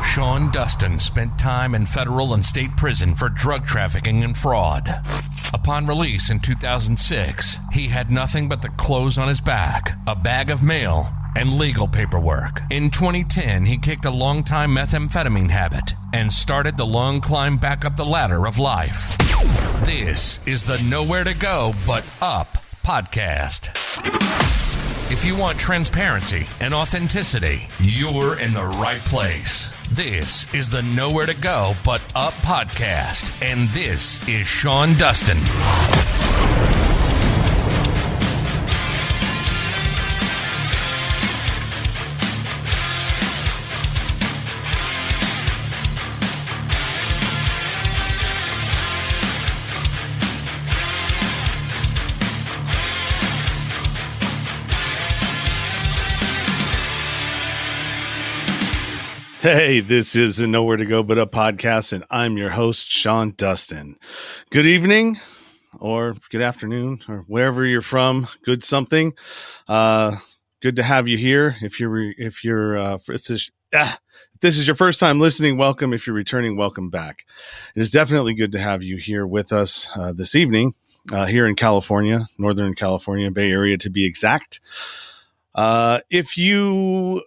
Sean Dustin spent time in federal and state prison for drug trafficking and fraud. Upon release in 2006, he had nothing but the clothes on his back, a bag of mail, and legal paperwork. In 2010, he kicked a long-time methamphetamine habit and started the long climb back up the ladder of life. This is the Nowhere to Go But Up podcast. If you want transparency and authenticity, you're in the right place. This is the Nowhere to Go But Up podcast, and this is Sean Dustin. Hey, this is the Nowhere to Go But Up podcast, and I'm your host, Sean Dustin. Good evening, or good afternoon, or wherever you're from. Good something. Good to have you here. If this is your first time listening, welcome. If you're returning, welcome back. It is definitely good to have you here with us this evening here in California, Northern California, Bay Area to be exact. If you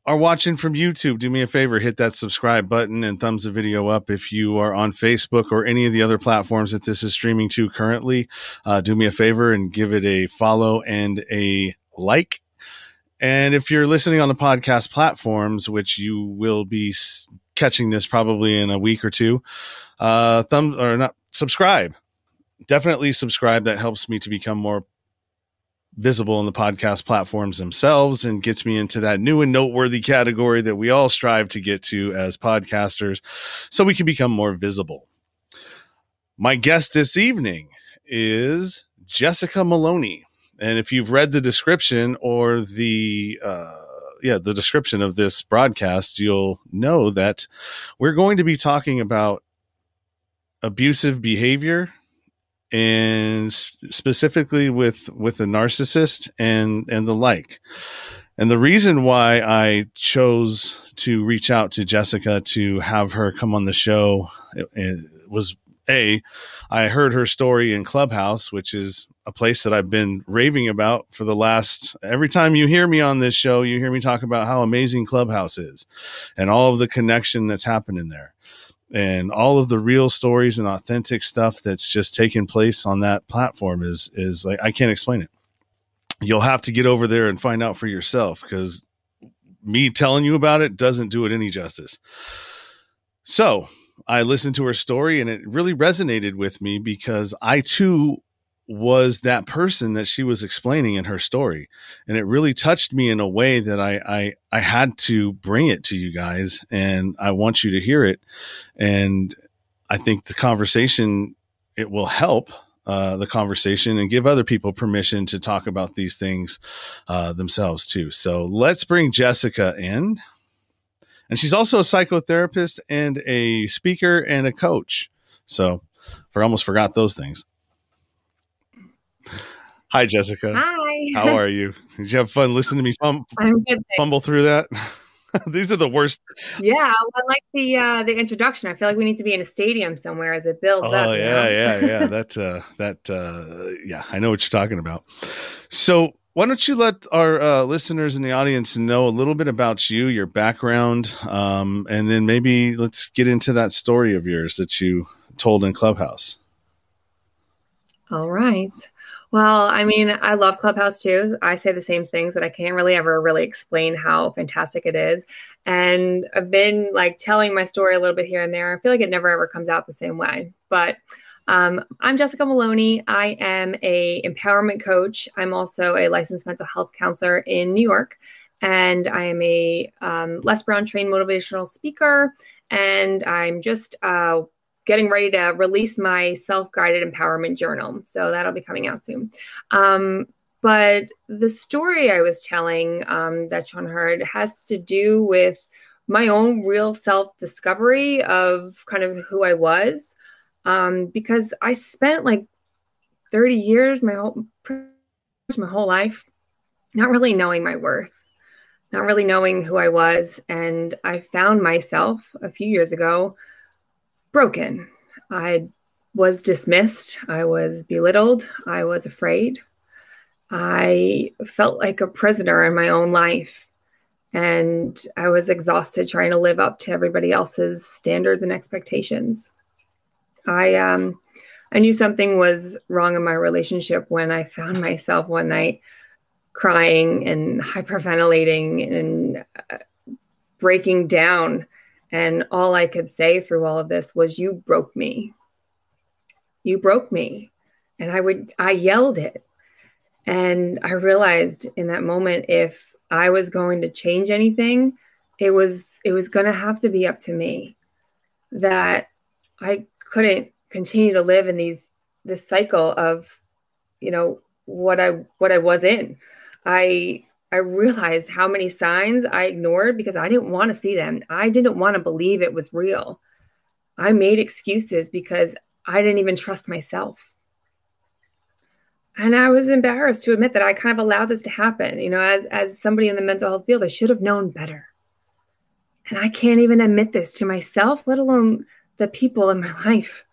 are watching from YouTube, do me a favor, hit that subscribe button and thumbs the video up. If you are on Facebook or any of the other platforms that this is streaming to currently, do me a favor and give it a follow and a like. And if you're listening on the podcast platforms, which you will be catching this probably in a week or two, subscribe. Definitely subscribe. That helps me to become more visible on the podcast platforms themselves and gets me into that new and noteworthy category that we all strive to get to as podcasters so we can become more visible. My guest this evening is Jessica Maloney. And if you've read the description or the description of this broadcast, you'll know that we're going to be talking about abusive behavior, and specifically with the narcissist and the like. And the reason why I chose to reach out to Jessica to have her come on the show was I heard her story in Clubhouse, which is a place that I've been raving about for the last, every time you hear me on this show, you hear me talk about how amazing Clubhouse is and all of the connection that's happening there. And all of the real stories and authentic stuff that's just taking place on that platform is like, I can't explain it. You'll have to get over there and find out for yourself, because me telling you about it doesn't do it any justice. So I listened to her story and it really resonated with me, because I too was that person that she was explaining in her story. And it really touched me in a way that I had to bring it to you guys, and I want you to hear it. And I think the conversation, it will help the conversation and give other people permission to talk about these things themselves too. So let's bring Jessica in. And she's also a psychotherapist and a speaker and a coach. So I almost forgot those things. Hi, Jessica. Hi. How are you? Did you have fun listening to me I'm good, fumble through that? These are the worst. Yeah, well, I like the introduction. I feel like we need to be in a stadium somewhere as it builds up. Oh, yeah. Yeah, I know what you're talking about. So why don't you let our listeners in the audience know a little bit about you, your background, and then maybe let's get into that story of yours that you told in Clubhouse. All right. Well, I mean, I love Clubhouse too. I say the same things, that I can't really ever really explain how fantastic it is. And I've been like telling my story a little bit here and there. I feel like it never ever comes out the same way. But I'm Jessica Maloney. I am a empowerment coach. I'm also a licensed mental health counselor in New York. And I am a Les Brown trained motivational speaker. And I'm just getting ready to release my self-guided empowerment journal. So that'll be coming out soon. But the story I was telling that Sean heard has to do with my own real self-discovery of kind of who I was. Because I spent like 30 years, my whole life, not really knowing my worth. not really knowing who I was. And I found myself a few years ago broken. I was dismissed. I was belittled. I was afraid. I felt like a prisoner in my own life. And I was exhausted trying to live up to everybody else's standards and expectations. I knew something was wrong in my relationship when I found myself one night crying and hyperventilating and breaking down. And all I could say through all of this was, "You broke me. You broke me." And I yelled it. And I realized in that moment, if I was going to change anything, it was going to have to be up to me. That I couldn't continue to live in this cycle of, what I was in. I realized how many signs I ignored because I didn't want to see them. I didn't want to believe it was real. I made excuses because I didn't even trust myself. And I was embarrassed to admit that I kind of allowed this to happen. As somebody in the mental health field, I should have known better. And I can't even admit this to myself, let alone the people in my life.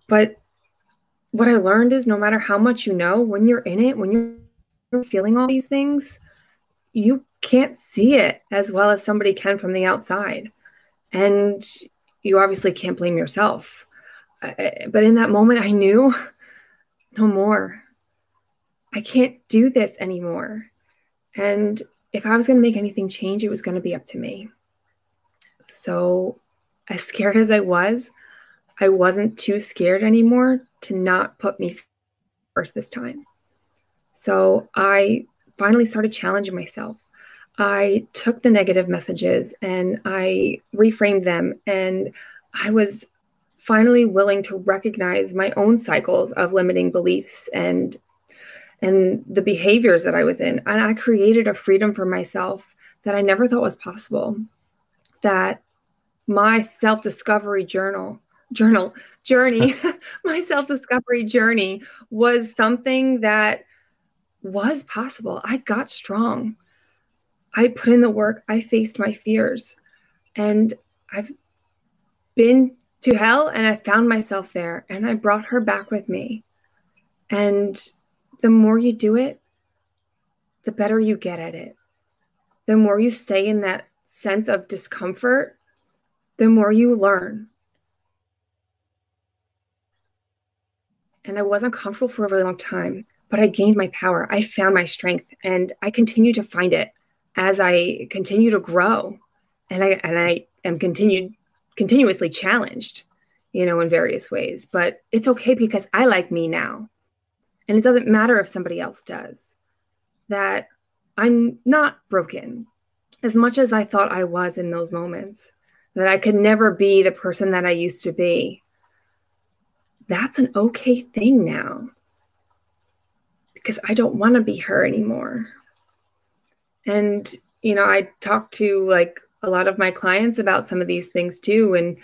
But what I learned is no matter how much you know, when you're in it, when you're feeling all these things, you can't see it as well as somebody can from the outside. And you obviously can't blame yourself. But in that moment, I knew no more. I can't do this anymore. And if I was going to make anything change, it was going to be up to me. So as scared as I wasn't too scared anymore to not put me first this time. So I finally started challenging myself. I took the negative messages and I reframed them, and I was finally willing to recognize my own cycles of limiting beliefs and the behaviors that I was in. And I created a freedom for myself that I never thought was possible. That my self-discovery journey, my self-discovery journey was something that was possible. I got strong. I put in the work. I faced my fears, and I've been to hell, and I found myself there, and I brought her back with me. And the more you do it, the better you get at it. The more you stay in that sense of discomfort, the more you learn. And I wasn't comfortable for a really long time, but I gained my power. I found my strength, and I continue to find it as I continue to grow. And I am continuously challenged, in various ways. But it's okay because I like me now. And it doesn't matter if somebody else does. That I'm not broken as much as I thought I was in those moments. That I could never be the person that I used to be. That's an okay thing now. Because I don't want to be her anymore. And, I talk to a lot of my clients about some of these things too. And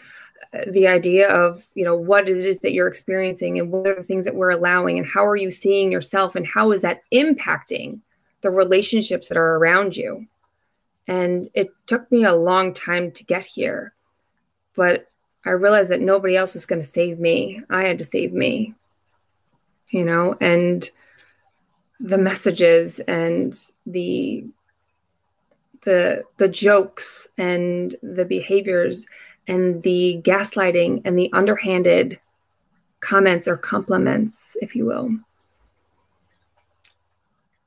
the idea of, what it is that you're experiencing and what are the things that we're allowing and how are you seeing yourself and how is that impacting the relationships that are around you? And it took me a long time to get here, but I realized that nobody else was going to save me. I had to save me, and the messages and the jokes and the behaviors and the gaslighting and the underhanded comments or compliments, if you will,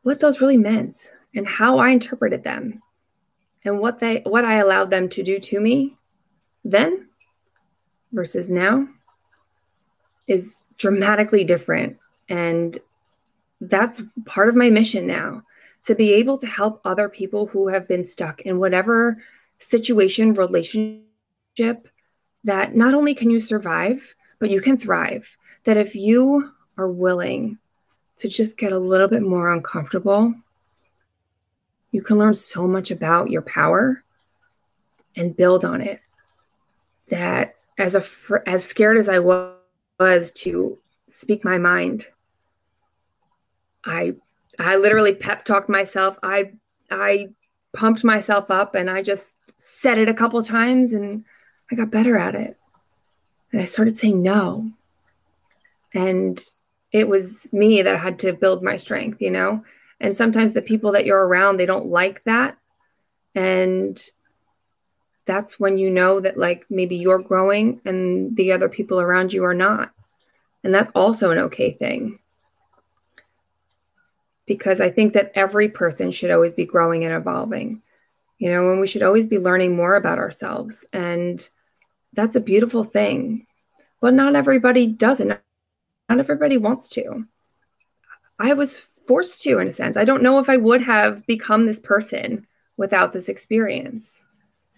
what those really meant and how I interpreted them and what I allowed them to do to me then versus now is dramatically different. And that's part of my mission now, to be able to help other people who have been stuck in whatever situation, relationship, that not only can you survive, but you can thrive. That if you are willing to just get a little bit more uncomfortable, you can learn so much about your power and build on it. That as scared as I was to speak my mind, I I literally pep talked myself. I pumped myself up, and I just said it a couple times, and I got better at it. And I started saying no. And it was me that had to build my strength, you know? And sometimes the people that you're around, they don't like that. And that's when you know that, like, maybe you're growing and the other people around you are not. And that's also an okay thing. Because I think that every person should always be growing and evolving, you know, and we should always be learning more about ourselves. And that's a beautiful thing. But not everybody does it. Not everybody wants to. I was forced to, in a sense. I don't know if I would have become this person without this experience,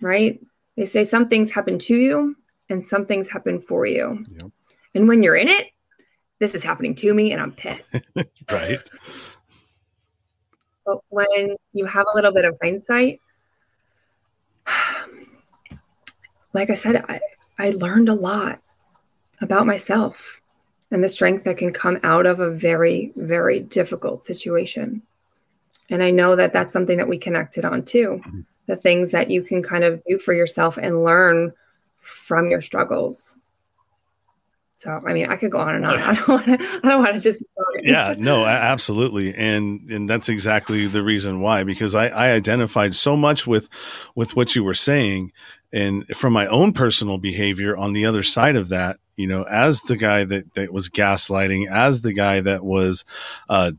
right? They say some things happen to you and some things happen for you. Yep. And when you're in it, this is happening to me and I'm pissed. Right. But when you have a little bit of hindsight, like I said, I learned a lot about myself and the strength that can come out of a very, very difficult situation. And I know that that's something that we connected on too. The things that you can kind of do for yourself and learn from your struggles. So, I mean, I could go on and on. I don't want to just. Yeah, no, absolutely. And that's exactly the reason why, because I identified so much with what you were saying, and from my own personal behavior on the other side of that, you know, as the guy that was gaslighting, as the guy that was,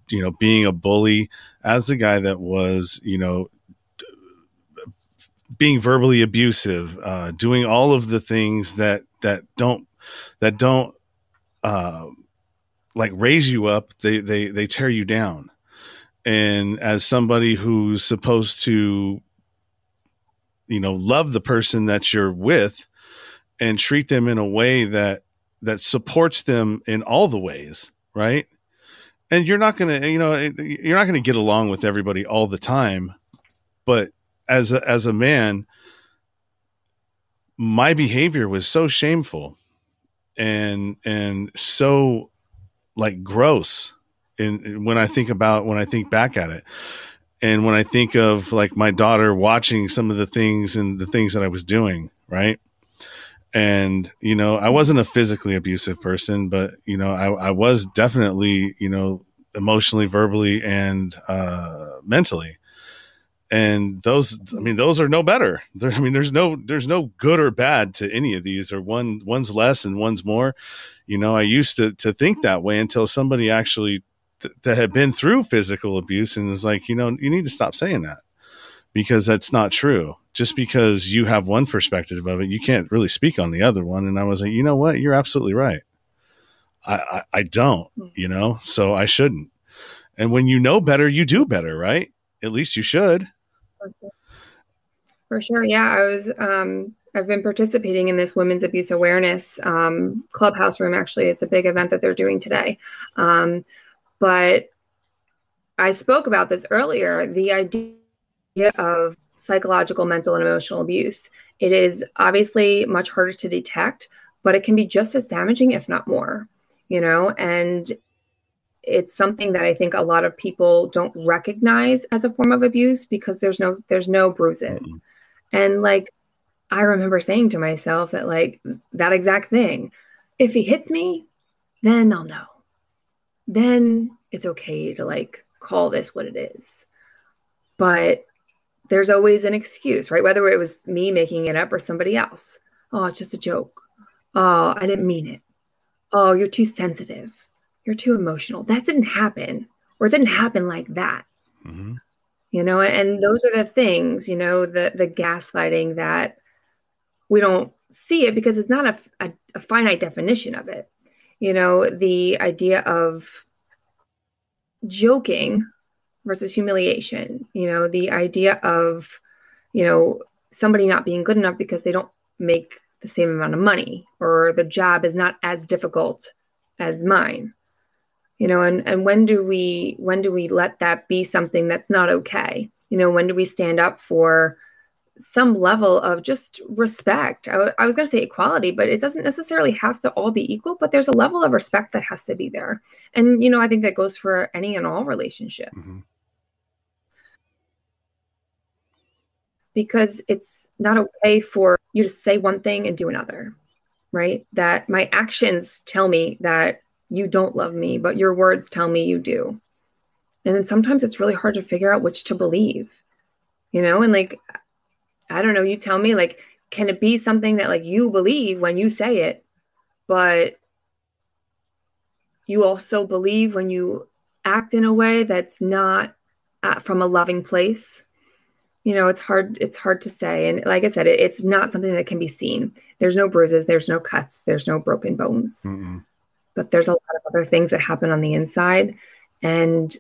you know, being a bully, as the guy that was, you know, being verbally abusive, doing all of the things that don't like raise you up, they tear you down. And as somebody who's supposed to, you know, love the person that you're with and treat them in a way that supports them in all the ways, right? And you're not going to get along with everybody all the time, but as a man, my behavior was so shameful and so like gross. And when I think back at it, and when I think of like my daughter watching some of the things and the things that I was doing, right? And, you know, I wasn't a physically abusive person, but, you know, I was definitely, you know, emotionally, verbally, and mentally. And those are no better. There's no good or bad to any of these, or one's less and one's more. You know, I used to think that way until somebody actually that had been through physical abuse and is like, you know, you need to stop saying that, because that's not true. Just because you have one perspective of it, you can't really speak on the other one. And I was like, you know what? You're absolutely right. I don't, you know, so I shouldn't. And when you know better, you do better, right? At least you should. For sure. Yeah. I've been participating in this women's abuse awareness clubhouse room. Actually, it's a big event that they're doing today. But I spoke about this earlier, the idea of psychological, mental, and emotional abuse. It is obviously much harder to detect, but it can be just as damaging, if not more, you know, and it's something that I think a lot of people don't recognize as a form of abuse because there's no bruises. Mm-hmm. And like, I remember saying to myself that, like, that exact thing, if he hits me, then I'll know. Then it's okay to like call this what it is. But there's always an excuse, right? Whether it was me making it up or somebody else. Oh, it's just a joke. Oh, I didn't mean it. Oh, you're too sensitive. You're too emotional. That didn't happen, or it didn't happen like that. Mm-hmm. You know, and those are the things, you know, the gaslighting that we don't see it because it's not a finite definition of it. You know, the idea of joking versus humiliation, you know, the idea of, you know, somebody not being good enough because they don't make the same amount of money, or the job is not as difficult as mine, you know, and when do we let that be something that's not okay? You know, when do we stand up for some level of just respect. I was going to say equality, but it doesn't necessarily have to all be equal, but there's a level of respect that has to be there. And, I think that goes for any and all relationship. Mm-hmm. Because it's not okay for you to say one thing and do another, right? That my actions tell me that you don't love me, but your words tell me you do. And then sometimes it's really hard to figure out which to believe, and like, I don't know, you tell me, like, can it be something that like you believe when you say it, but you also believe when you act in a way that's not from a loving place? It's hard to say. And like I said, it's not something that can be seen. There's no bruises, there's no cuts, there's no broken bones, but there's a lot of other things that happen on the inside. And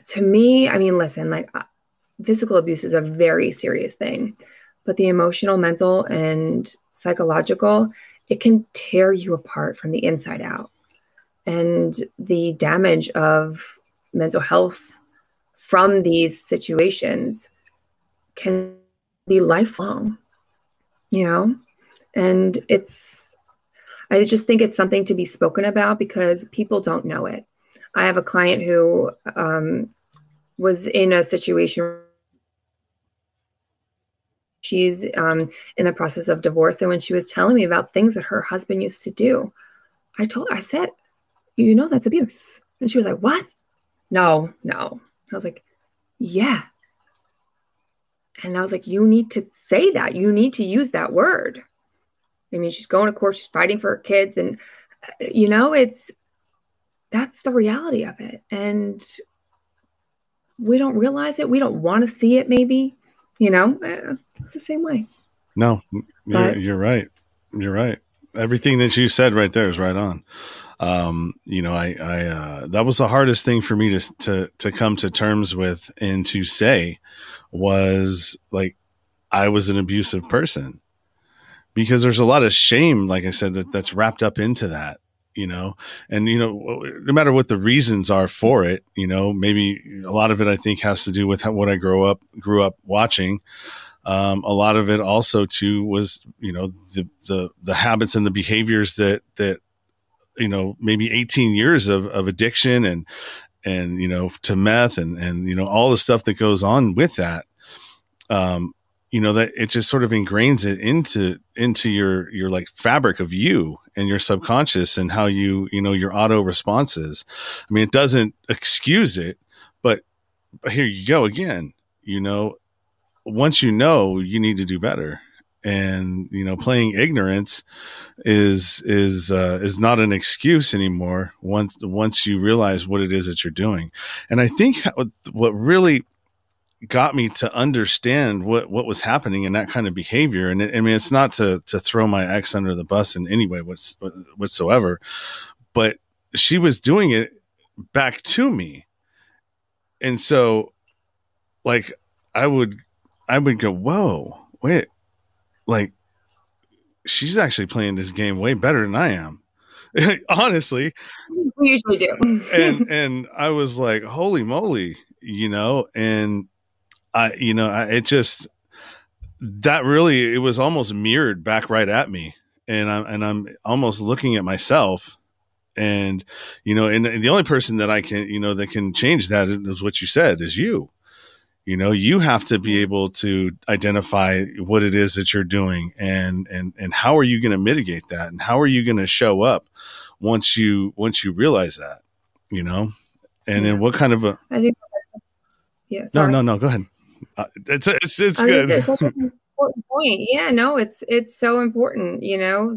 to me, I mean, listen, like physical abuse is a very serious thing, but the emotional, mental, and psychological, it can tear you apart from the inside out. And the damage of mental health from these situations can be lifelong, and I just think it's something to be spoken about because people don't know it. I have a client who was in a situation. She's in the process of divorce. And when she was telling me about things that her husband used to do, I said, that's abuse. And she was like, what? No. I was like, yeah. And I was like, you need to say that. You need to use that word. I mean, she's going to court, she's fighting for her kids. And, that's the reality of it. And we don't realize it. We don't want to see it, maybe, it's the same way. No, you're right. You're right. Everything that you said right there is right on. That was the hardest thing for me to come to terms with and to say was like, I was an abusive person, because there's a lot of shame, like I said, that's wrapped up into that, and, no matter what the reasons are for it, maybe a lot of it, I think, has to do with what I grew up watching. A lot of it also too was, the habits and the behaviors that, maybe 18 years of addiction and, to meth and, all the stuff that goes on with that, that it just sort of ingrains it into your like fabric of you and your subconscious and how your auto responses. I mean, it doesn't excuse it, but here you go again, once you need to do better. And, playing ignorance is not an excuse anymore once you realize what it is that you're doing. And I think what really got me to understand what was happening in that kind of behavior. And it's not to throw my ex under the bus in any way whatsoever, but she was doing it back to me. And so like, I would go, whoa, wait, like she's actually playing this game way better than I am. Honestly. We usually do. and I was like, holy moly, and it was almost mirrored back right at me. And I'm almost looking at myself and, and the only person that I can, that can change that is what you said, is you. You have to be able to identify what it is that you're doing and how are you going to mitigate that? And how are you going to show up once you realize that, and then what kind of I think, yeah, sorry. No, go ahead. It's good. It's such an important point. Yeah, no, it's so important,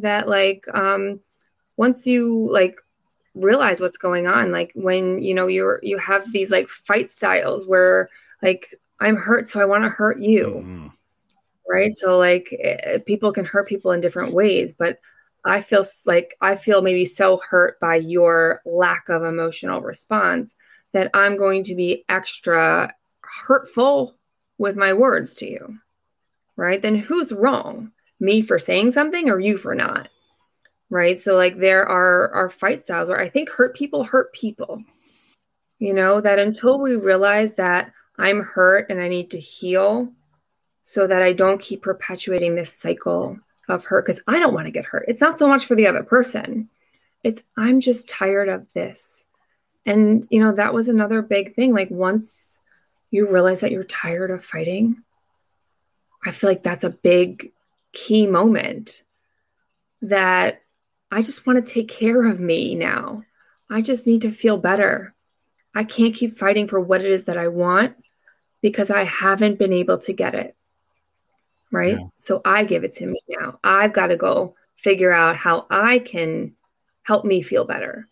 that like, once you like realize what's going on, like when, you have these like fight styles where like, I'm hurt, so I want to hurt you. Mm-hmm. Right. So like people can hurt people in different ways, but I feel maybe so hurt by your lack of emotional response that I'm going to be extra hurtful with my words to you. Right. Then who's wrong? Me for saying something or you for not? Right. So like there are fight styles where I think hurt people, that until we realize that I'm hurt and I need to heal, so that I don't keep perpetuating this cycle of hurt, because I don't want to get hurt. It's not so much for the other person. It's, I'm just tired of this. And, that was another big thing. Like, once you realize that you're tired of fighting, I feel like that's a big key moment, that I just want to take care of me now. I just need to feel better. I can't keep fighting for what it is that I want because I haven't been able to get it. Right? Yeah. So I give it to me now. I've got to go figure out how I can help me feel better.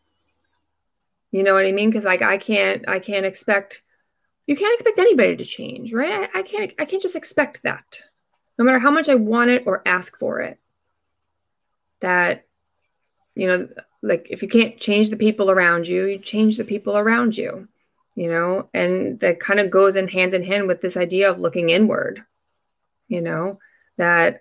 You know what I mean? Because like I can't expect, you can't expect anybody to change, right? I can't just expect that. No matter how much I want it or ask for it. That, like, if you can't change the people around you, you change the people around you, and that kind of goes in hand with this idea of looking inward, that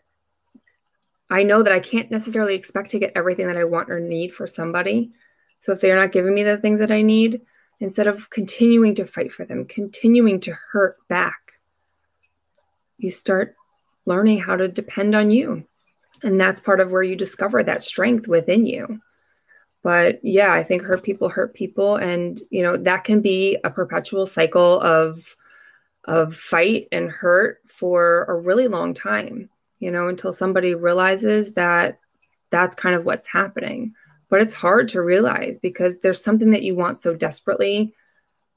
I know that I can't necessarily expect to get everything that I want or need for somebody. So if they're not giving me the things that I need, instead of continuing to fight for them, continuing to hurt back, you start learning how to depend on you. And that's part of where you discover that strength within you. But yeah, I think hurt people. And, that can be a perpetual cycle of fight and hurt for a really long time, until somebody realizes that that's kind of what's happening. But it's hard to realize because there's something that you want so desperately,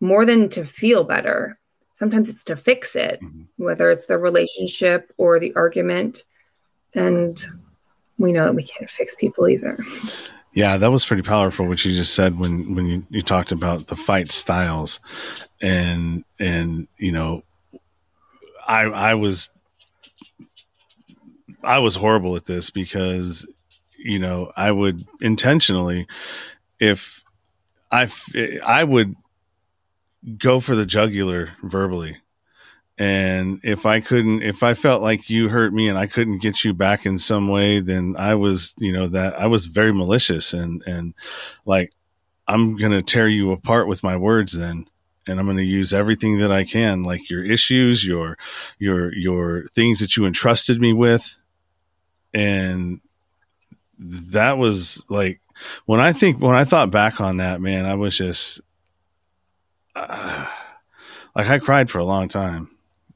more than to feel better. Sometimes it's to fix it, whether it's the relationship or the argument. And we know that we can't fix people either. Yeah, that was pretty powerful what you just said when you talked about the fight styles. And I was horrible at this because, I would intentionally, if I would go for the jugular verbally. And if I felt like you hurt me and I couldn't get you back in some way, then I was, that I was very malicious and like, I'm going to tear you apart with my words then. And I'm going to use everything that I can, like your issues, your things that you entrusted me with. And that was like, when I thought back on that, man, I was just like, I cried for a long time.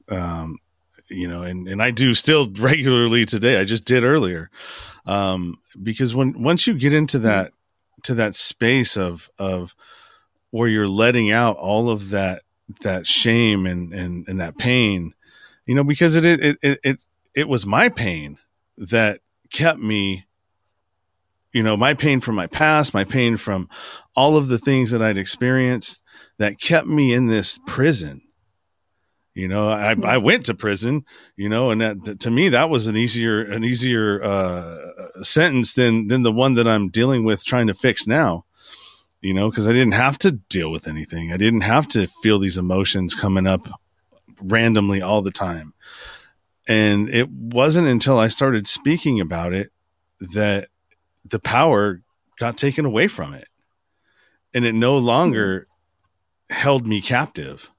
And I do still regularly today. I just did earlier. Because once you get into that space of where you're letting out all of that shame and that pain, because it was my pain that kept me, my pain from my past, my pain from all of the things that I'd experienced that kept me in this prison. I went to prison, and that, to me, that was an easier sentence than the one that I'm dealing with trying to fix now, because I didn't have to deal with anything. I didn't have to feel these emotions coming up randomly all the time. And it wasn't until I started speaking about it that the power got taken away from it, and it no longer held me captive.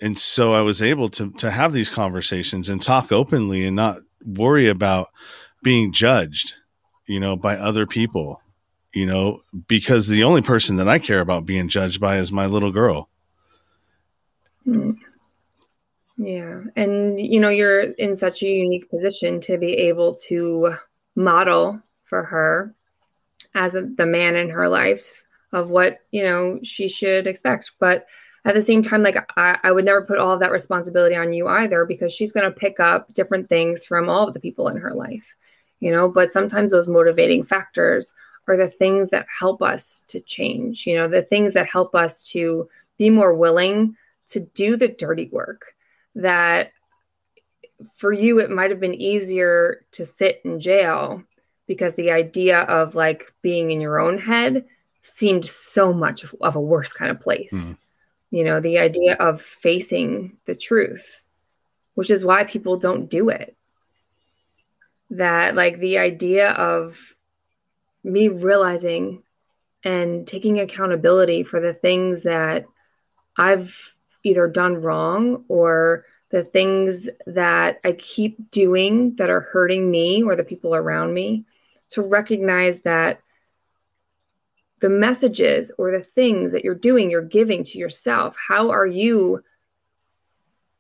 And so I was able to have these conversations and talk openly and not worry about being judged, by other people, because the only person that I care about being judged by is my little girl. Yeah. And, you're in such a unique position to be able to model for her as the man in her life of what, she should expect. But at the same time, like I would never put all of that responsibility on you either, because she's going to pick up different things from all of the people in her life, but sometimes those motivating factors are the things that help us to change, the things that help us to be more willing to do the dirty work. That for you, it might've been easier to sit in jail because the idea of like being in your own head seemed so much of a worse kind of place. The idea of facing the truth, which is why people don't do it. That like the idea of me realizing and taking accountability for the things that I've either done wrong or the things that I keep doing that are hurting me or the people around me, to recognize that the messages or the things that you're doing, you're giving to yourself. How are you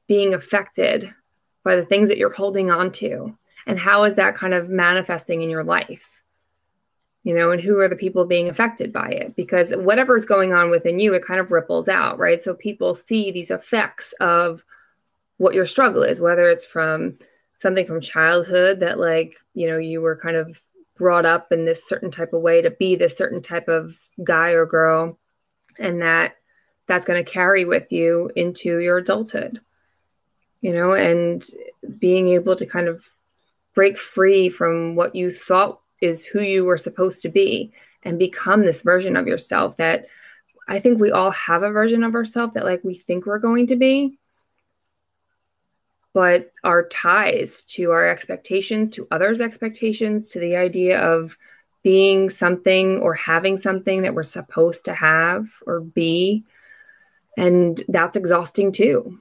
being affected by the things that you're holding on to? And how is that kind of manifesting in your life? And who are the people being affected by it? Because whatever's going on within you, it kind of ripples out, right? So people see these effects of what your struggle is, whether it's from something from childhood that you were kind of brought up in this certain type of way to be this certain type of guy or girl, and that's going to carry with you into your adulthood, and being able to kind of break free from what you thought is who you were supposed to be and become this version of yourself that I think we all have a version of ourselves that we think we're going to be, but our ties to our expectations, to others' expectations, to the idea of being something or having something that we're supposed to have or be. And that's exhausting too.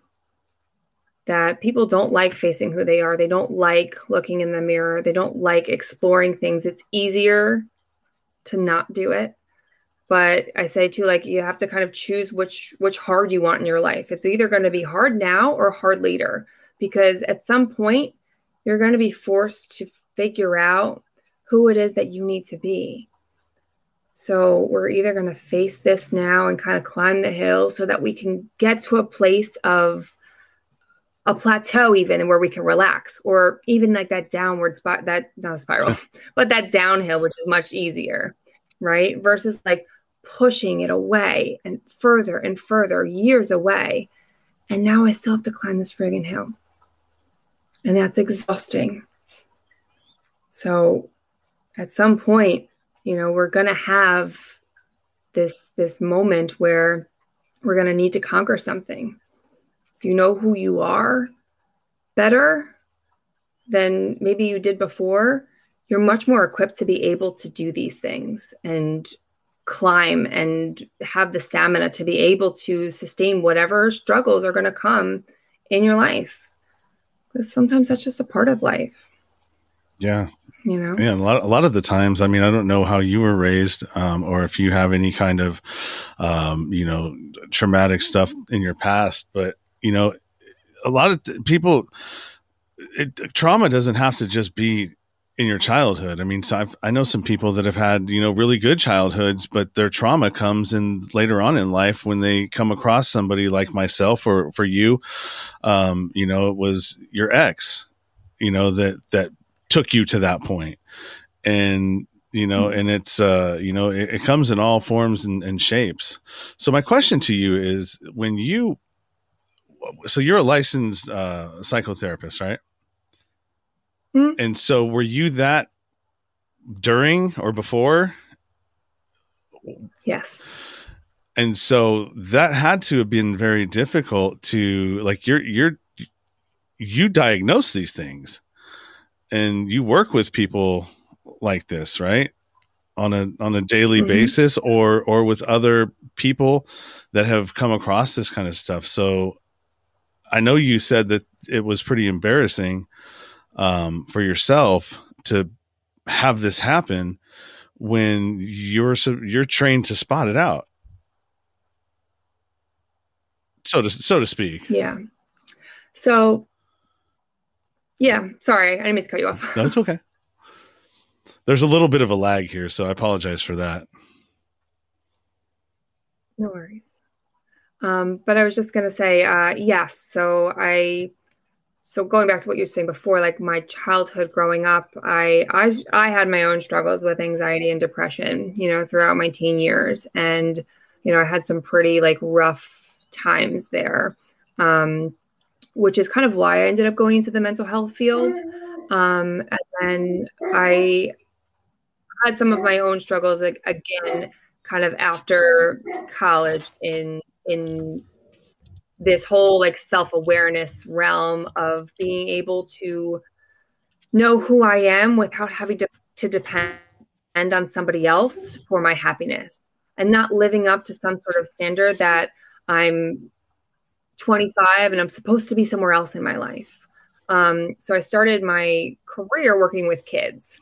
That people don't like facing who they are. They don't like looking in the mirror. They don't like exploring things. It's easier to not do it. But I say too, you have to kind of choose which hard you want in your life. It's either going to be hard now or hard later, because at some point you're going to be forced to figure out who it is that you need to be. So we're either going to face this now and kind of climb the hill so that we can get to a place of a plateau even where we can relax, or even that downward spot, that not a spiral, but that downhill, which is much easier, right? Versus pushing it away and further years away. And now I still have to climb this friggin' hill. And that's exhausting. So at some point, we're going to have this moment where we're going to need to conquer something. If you know who you are better than maybe you did before, you're much more equipped to be able to do these things and climb and have the stamina to be able to sustain whatever struggles are going to come in your life. Because sometimes that's just a part of life. Yeah. Yeah, a lot of the times, I don't know how you were raised, or if you have any kind of, traumatic stuff in your past, but, a lot of people, trauma doesn't have to just be in your childhood. So I know some people that have had, really good childhoods, but their trauma comes in later on in life when they come across somebody like myself, or for you, it was your ex, that took you to that point. And, and it's, it comes in all forms and shapes. So my question to you is, so you're a licensed psychotherapist, right? Mm-hmm. And so were you that during or before? Yes. And so that had to have been very difficult to you diagnose these things and you work with people like this, right? On a daily mm-hmm. basis or with other people that have come across this kind of stuff. So I know you said that it was pretty embarrassing for yourself to have this happen when you're trained to spot it out, so to speak. Yeah. So, yeah. Sorry, I didn't mean to cut you off. No, it's okay. There's a little bit of a lag here, so I apologize for that. No worries. But I was just going to say, yes. So going back to what you were saying before, my childhood growing up, I had my own struggles with anxiety and depression, throughout my teen years. And, I had some pretty rough times there, which is kind of why I ended up going into the mental health field. And then I had some of my own struggles, again, kind of after college in this whole self-awareness realm of being able to know who I am without having to depend on somebody else for my happiness, and not living up to some sort of standard that I'm 25 and I'm supposed to be somewhere else in my life. So I started my career working with kids.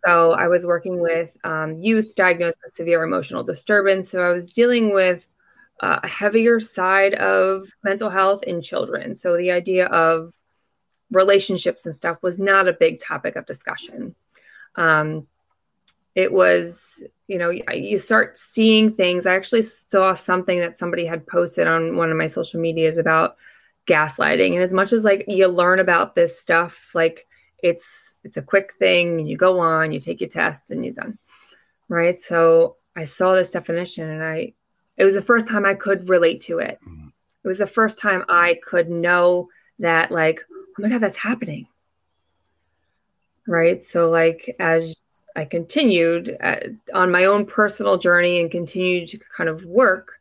So I was working with youth diagnosed with severe emotional disturbance. So I was dealing with a heavier side of mental health in children. So the idea of relationships and stuff was not a big topic of discussion. It was, you start seeing things. I actually saw something that somebody had posted on one of my social medias about gaslighting. And as much as like you learn about this stuff, like it's a quick thing and you go on, you take your tests and you're done. Right. So I saw this definition and it was the first time I could relate to it. It was the first time I could know that like, oh my God, that's happening. Right. So like, as I continued on my own personal journey and continued to kind of work,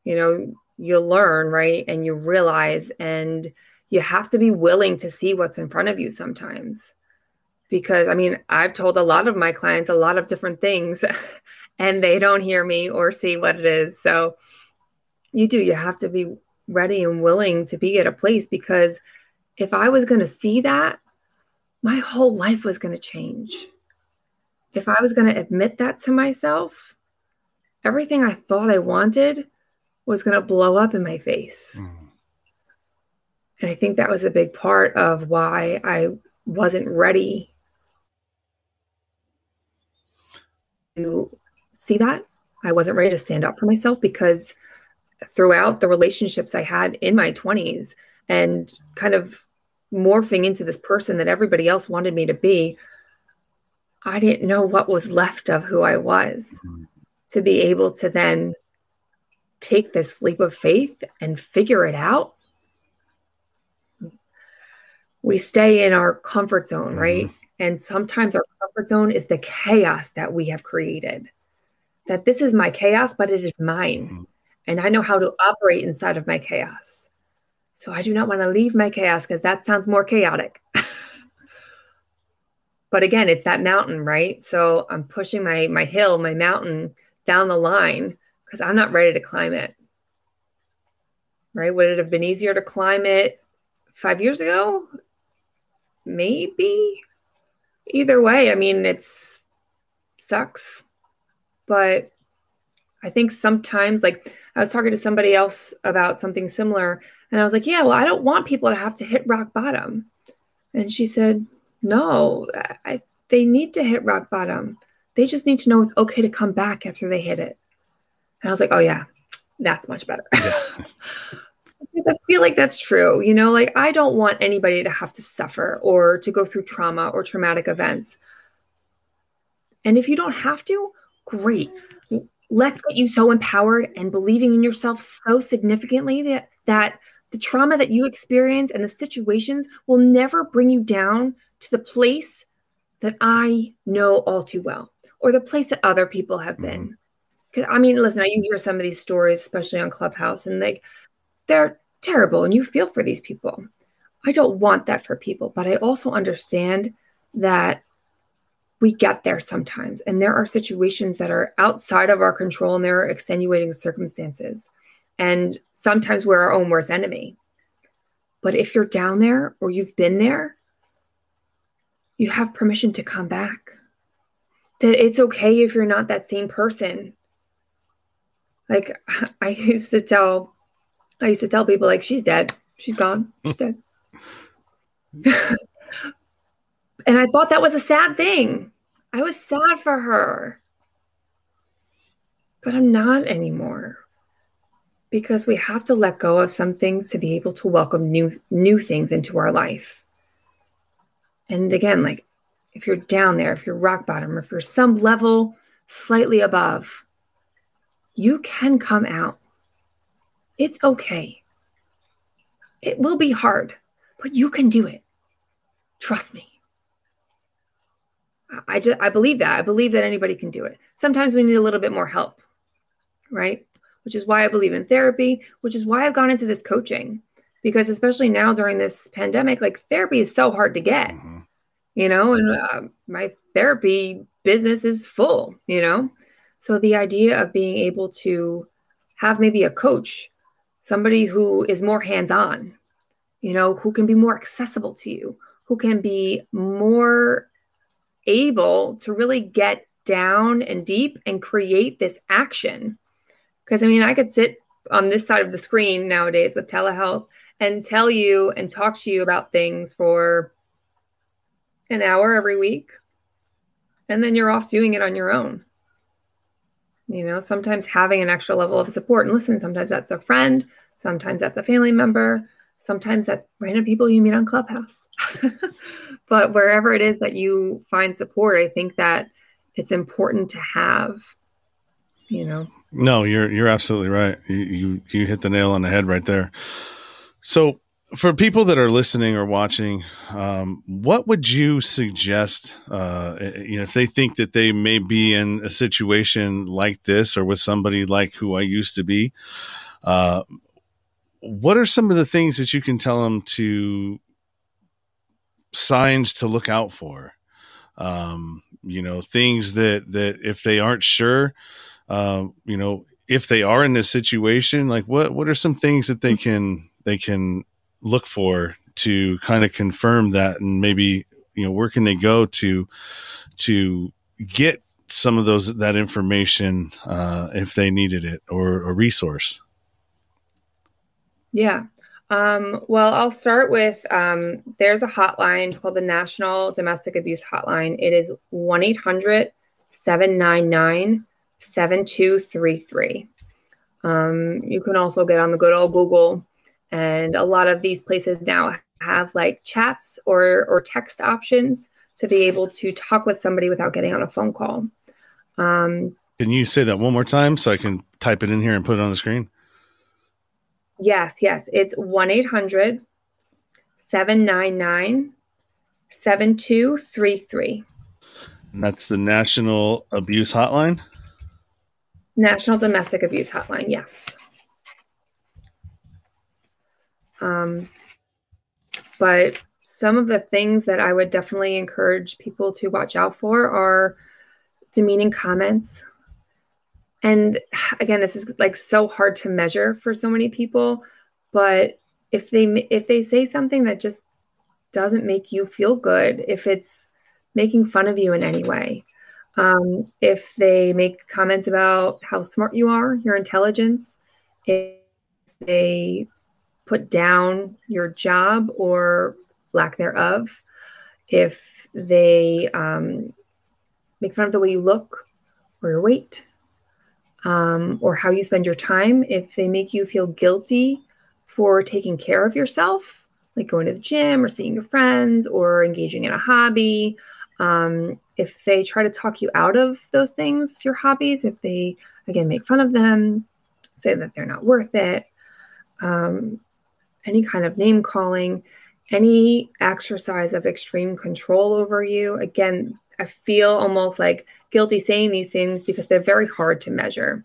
you learn, right? And you realize, and you have to be willing to see what's in front of you sometimes. Because I've told a lot of my clients a lot of different things and they don't hear me or see what it is. So you have to be ready and willing to be at a place, because if I was going to see that, my whole life was going to change. If I was going to admit that to myself, everything I thought I wanted was going to blow up in my face. And I think that was a big part of why I wasn't ready to see that. I wasn't ready to stand up for myself, because throughout the relationships I had in my 20s and kind of morphing into this person that everybody else wanted me to be, I didn't know what was left of who I was to be able to then take this leap of faith and figure it out. We stay in our comfort zone, right? And sometimes our comfort zone is the chaos that we have created. That this is my chaos, but it is mine. And I know how to operate inside of my chaos. So I do not want to leave my chaos, because that sounds more chaotic. But again, it's that mountain, right? So I'm pushing my mountain down the line because I'm not ready to climb it, right? Would it have been easier to climb it 5 years ago? Maybe. Either way, it sucks. But I think sometimes, like I was talking to somebody else about something similar, and I was like, yeah, well, I don't want people to have to hit rock bottom. And she said, no, they need to hit rock bottom. They just need to know it's okay to come back after they hit it. And I was like, oh yeah, that's much better. Yeah. I feel like that's true. Like I don't want anybody to have to suffer or to go through trauma or traumatic events. And if you don't have to, great. Let's get you so empowered and believing in yourself so significantly that the trauma that you experience and the situations will never bring you down to the place that I know all too well, or the place that other people have been. Because listen, you hear some of these stories, especially on Clubhouse, and like they're terrible, and you feel for these people. I don't want that for people, but I also understand that we get there sometimes, and there are situations that are outside of our control, and there are extenuating circumstances, and sometimes we're our own worst enemy. But if you're down there or you've been there, you have permission to come back. That it's okay if you're not that same person. Like I used to tell people, like, she's dead. She's gone. She's dead. And I thought that was a sad thing. I was sad for her. But I'm not anymore. Because we have to let go of some things to be able to welcome new things into our life. And again, like if you're down there, if you're rock bottom, or if you're some level slightly above, you can come out. It's okay. It will be hard, but you can do it. Trust me. I believe that. I believe that anybody can do it. Sometimes we need a little bit more help, right? Which is why I believe in therapy, which is why I've gone into this coaching. Because especially now during this pandemic, like therapy is so hard to get, and my therapy business is full, So the idea of being able to have maybe a coach somebody who is more hands-on, who can be more accessible to you, who can be more able to really get down and deep and create this action. Because I could sit on this side of the screen nowadays with telehealth and tell you and talk to you about things for an hour every week. And then you're off doing it on your own. Sometimes having an extra level of support. And listen, sometimes that's a friend. Sometimes that's a family member. Sometimes that's random people you meet on Clubhouse. But wherever it is that you find support, I think that it's important to have, No, you're absolutely right. You hit the nail on the head right there. So for people that are listening or watching, what would you suggest, if they think that they may be in a situation like this or with somebody like who I used to be, what are some of the things that you can tell them signs to look out for? Things that if they aren't sure, if they are in this situation, like what are some things that they can look for to kind of confirm that, and maybe, where can they go to get some of that information, if they needed it, or a resource? Yeah. Well, I'll start with, there's a hotline. It's called the National Domestic Abuse Hotline. It is 1-800-799-7233. You can also get on the good old Google, and a lot of these places now have like chats or text options to be able to talk with somebody without getting on a phone call. Can you say that one more time so I can type it in here and put it on the screen? Yes. It's 1-800-799-7233. And that's the National Abuse Hotline? National Domestic Abuse Hotline, yes. But some of the things that I would definitely encourage people to watch out for are demeaning comments. And again, this is like so hard to measure for so many people, but if they say something that just doesn't make you feel good, if it's making fun of you in any way, if they make comments about how smart you are, your intelligence, if they put down your job or lack thereof, if they make fun of the way you look or your weight, or how you spend your time, if they make you feel guilty for taking care of yourself, like going to the gym or seeing your friends or engaging in a hobby, if they try to talk you out of those things, your hobbies, if they, again, make fun of them, say that they're not worth it, any kind of name calling, any exercise of extreme control over you. Again, I feel almost like guilty saying these things because they're very hard to measure.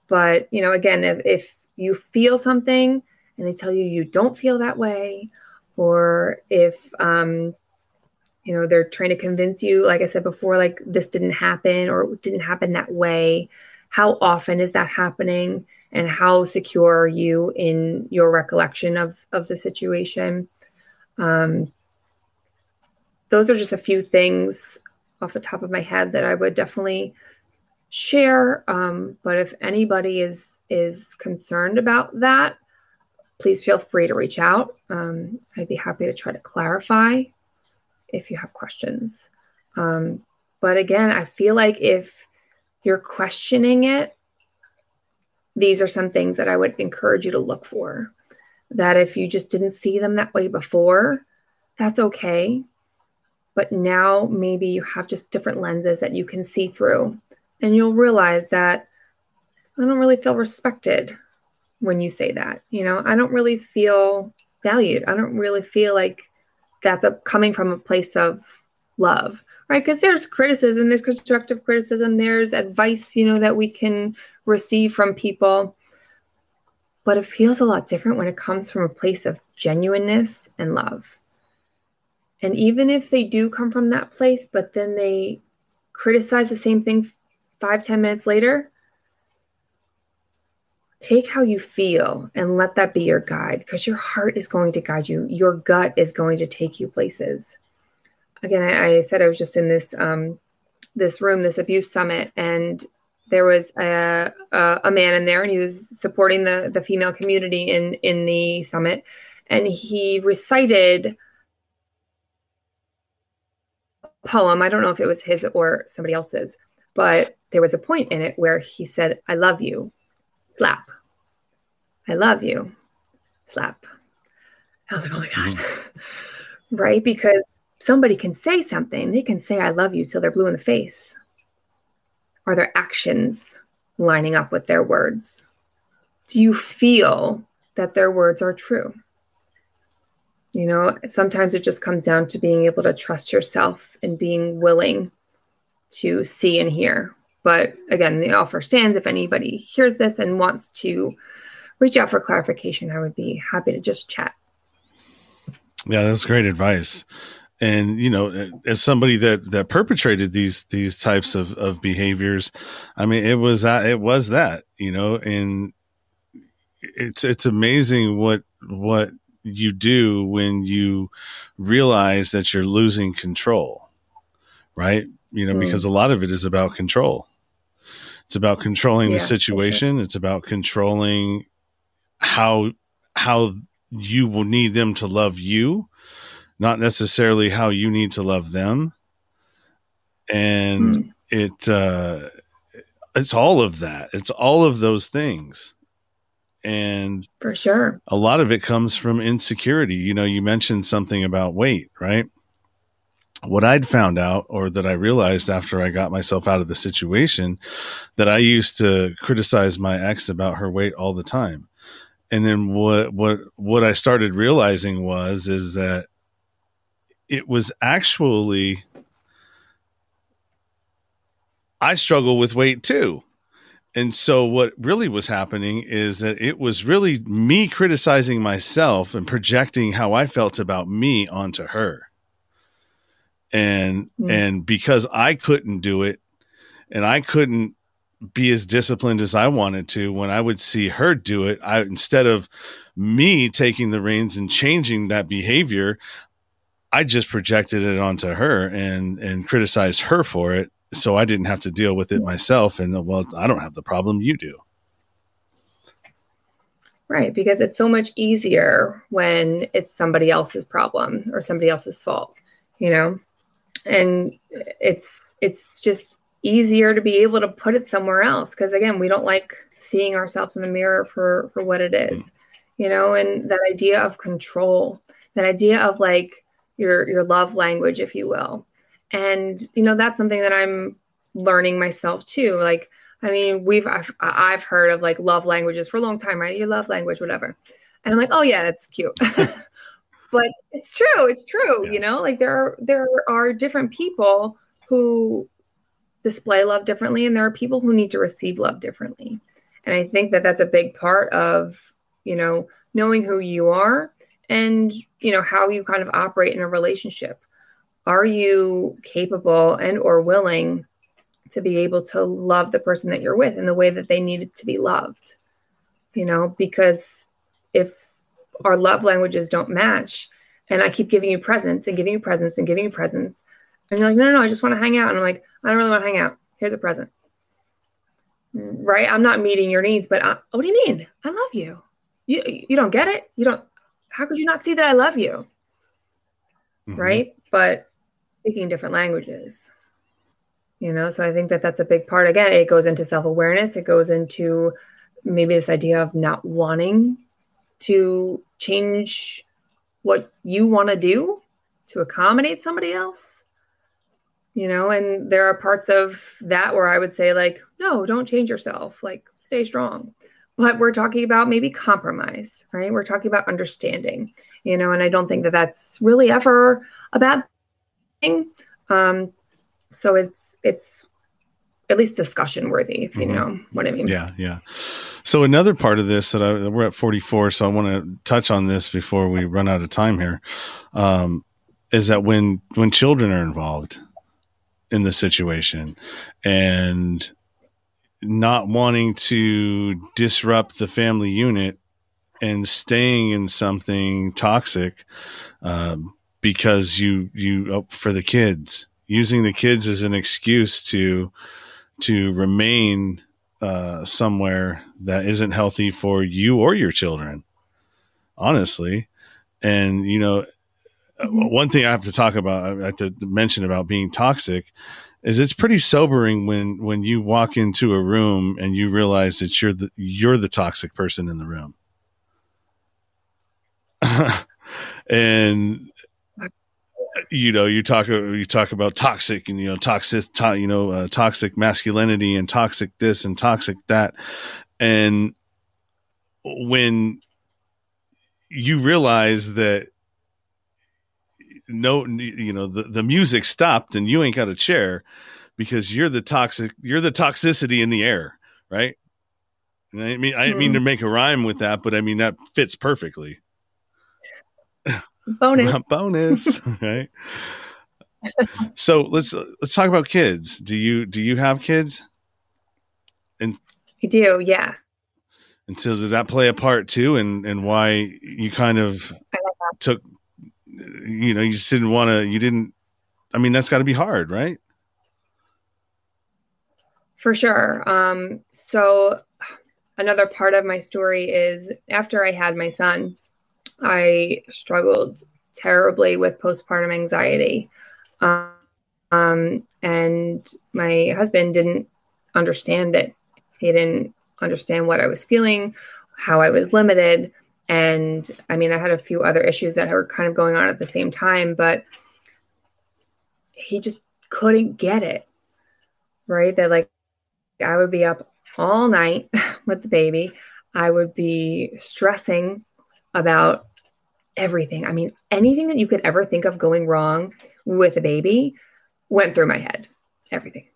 But, again, if you feel something and they tell you you don't feel that way, or if, they're trying to convince you, like I said before, like this didn't happen or it didn't happen that way, how often is that happening? And how secure are you in your recollection of the situation? Those are just a few things off the top of my head that I would definitely share. But if anybody is concerned about that, please feel free to reach out. I'd be happy to try to clarify if you have questions. But again, I feel like if you're questioning it, these are some things that I would encourage you to look for. That if you just didn't see them that way before, that's okay. But now maybe you have just different lenses that you can see through. And you'll realize that I don't really feel respected when you say that. I don't really feel valued. I don't really feel like that's coming from a place of love, right? Because there's criticism, there's constructive criticism, there's advice, that we can receive from people. But it feels a lot different when it comes from a place of genuineness and love. And even if they do come from that place, but then they criticize the same thing 5-10 minutes later, take how you feel and let that be your guide, because your heart is going to guide you. Your gut is going to take you places. Again, I said I was just in this room, this abuse summit, and there was a man in there, and he was supporting the female community in the summit, and he recited a poem. I don't know if it was his or somebody else's, but there was a point in it where he said, "I love you, slap. I love you, slap." I was like, oh my God. Right? Because somebody can say something. They can say, "I love you," till they're blue in the face. Are their actions lining up with their words? Do you feel that their words are true? You know, sometimes it just comes down to being able to trust yourself and being willing to see and hear. But again, the offer stands. If anybody hears this and wants to reach out for clarification, I would be happy to just chat. Yeah, that's great advice. And, you know, as somebody that perpetrated these types of behaviors, I mean, it was that, you know, and it's amazing what you do when you realize that you're losing control, right? You know, because a lot of it is about control. It's about controlling the situation. Sure. It's about controlling how you will need them to love you, not necessarily how you need to love them. And it's all of that. It's all of those things. And for sure, a lot of it comes from insecurity. You know, you mentioned something about weight, right? What I'd found out, or that I realized after I got myself out of the situation, that I used to criticize my ex about her weight all the time. And then what I started realizing is that it was actually, I struggle with weight too. And so what really was happening is that it was really me criticizing myself and projecting how I felt about me onto her. And because I couldn't do it, and I couldn't be as disciplined as I wanted to, when I would see her do it, instead of me taking the reins and changing that behavior, I just projected it onto her and criticized her for it. So I didn't have to deal with it myself. And well, I don't have the problem, you do. Right. Because it's so much easier when it's somebody else's problem or somebody else's fault, you know, and it's just easier to be able to put it somewhere else. Because again, we don't like seeing ourselves in the mirror for what it is, you know, and that idea of control, that idea of like your love language, if you will. And, you know, that's something that I'm learning myself too. Like, I mean, I've heard of like love languages for a long time, right? Your love language, whatever. And I'm like, oh yeah, that's cute. But it's true. It's true. Yeah. You know, like there are different people who display love differently, and there are people who need to receive love differently. And I think that that's a big part of, you know, knowing who you are and, you know, how you kind of operate in a relationship. Are you capable and or willing to be able to love the person that you're with in the way that they needed to be loved? You know, because if our love languages don't match, and I keep giving you presents and giving you presents and giving you presents, and you're like, no, I just want to hang out. And I'm like, I don't really want to hang out. Here's a present. Right? I'm not meeting your needs, but what do you mean? I love you. You don't get it? How could you not see that I love you? Mm-hmm. Right? But speaking different languages, you know, so I think that that's a big part. Again, it goes into self-awareness. It goes into maybe this idea of not wanting to change what you want to do to accommodate somebody else, you know, and there are parts of that where I would say like, no, don't change yourself, like stay strong. But we're talking about maybe compromise, right? We're talking about understanding, you know, and I don't think that that's really ever a bad thing. So it's at least discussion worthy, if you know what I mean. Yeah. So another part of this we're at 44, so I want to touch on this before we run out of time here, is that when children are involved in the situation, and not wanting to disrupt the family unit and staying in something toxic because you for the kids, using the kids as an excuse to remain somewhere that isn't healthy for you or your children, honestly. And, one thing I have to talk about, I have to mention about being toxic, is it's pretty sobering when you walk into a room and you realize that you're the toxic person in the room. And you talk about toxic and toxic masculinity and toxic this and toxic that, and when you realize that the music stopped and you ain't got a chair because you're the toxicity in the air, right? And I didn't mean to make a rhyme with that, but I mean that fits perfectly. Bonus, right? So let's talk about kids. Do you have kids? And I do, yeah. And so did that play a part too, and why you kind of took, you just didn't want to, I mean, that's got to be hard, right? For sure. So another part of my story is after I had my son, I struggled terribly with postpartum anxiety. And my husband didn't understand it. He didn't understand what I was feeling, how I was limited. And I mean, I had a few other issues that were kind of going on at the same time, but he just couldn't get it, right? That like I would be up all night with the baby. I would be stressing about everything. I mean, anything that you could ever think of going wrong with a baby went through my head, everything.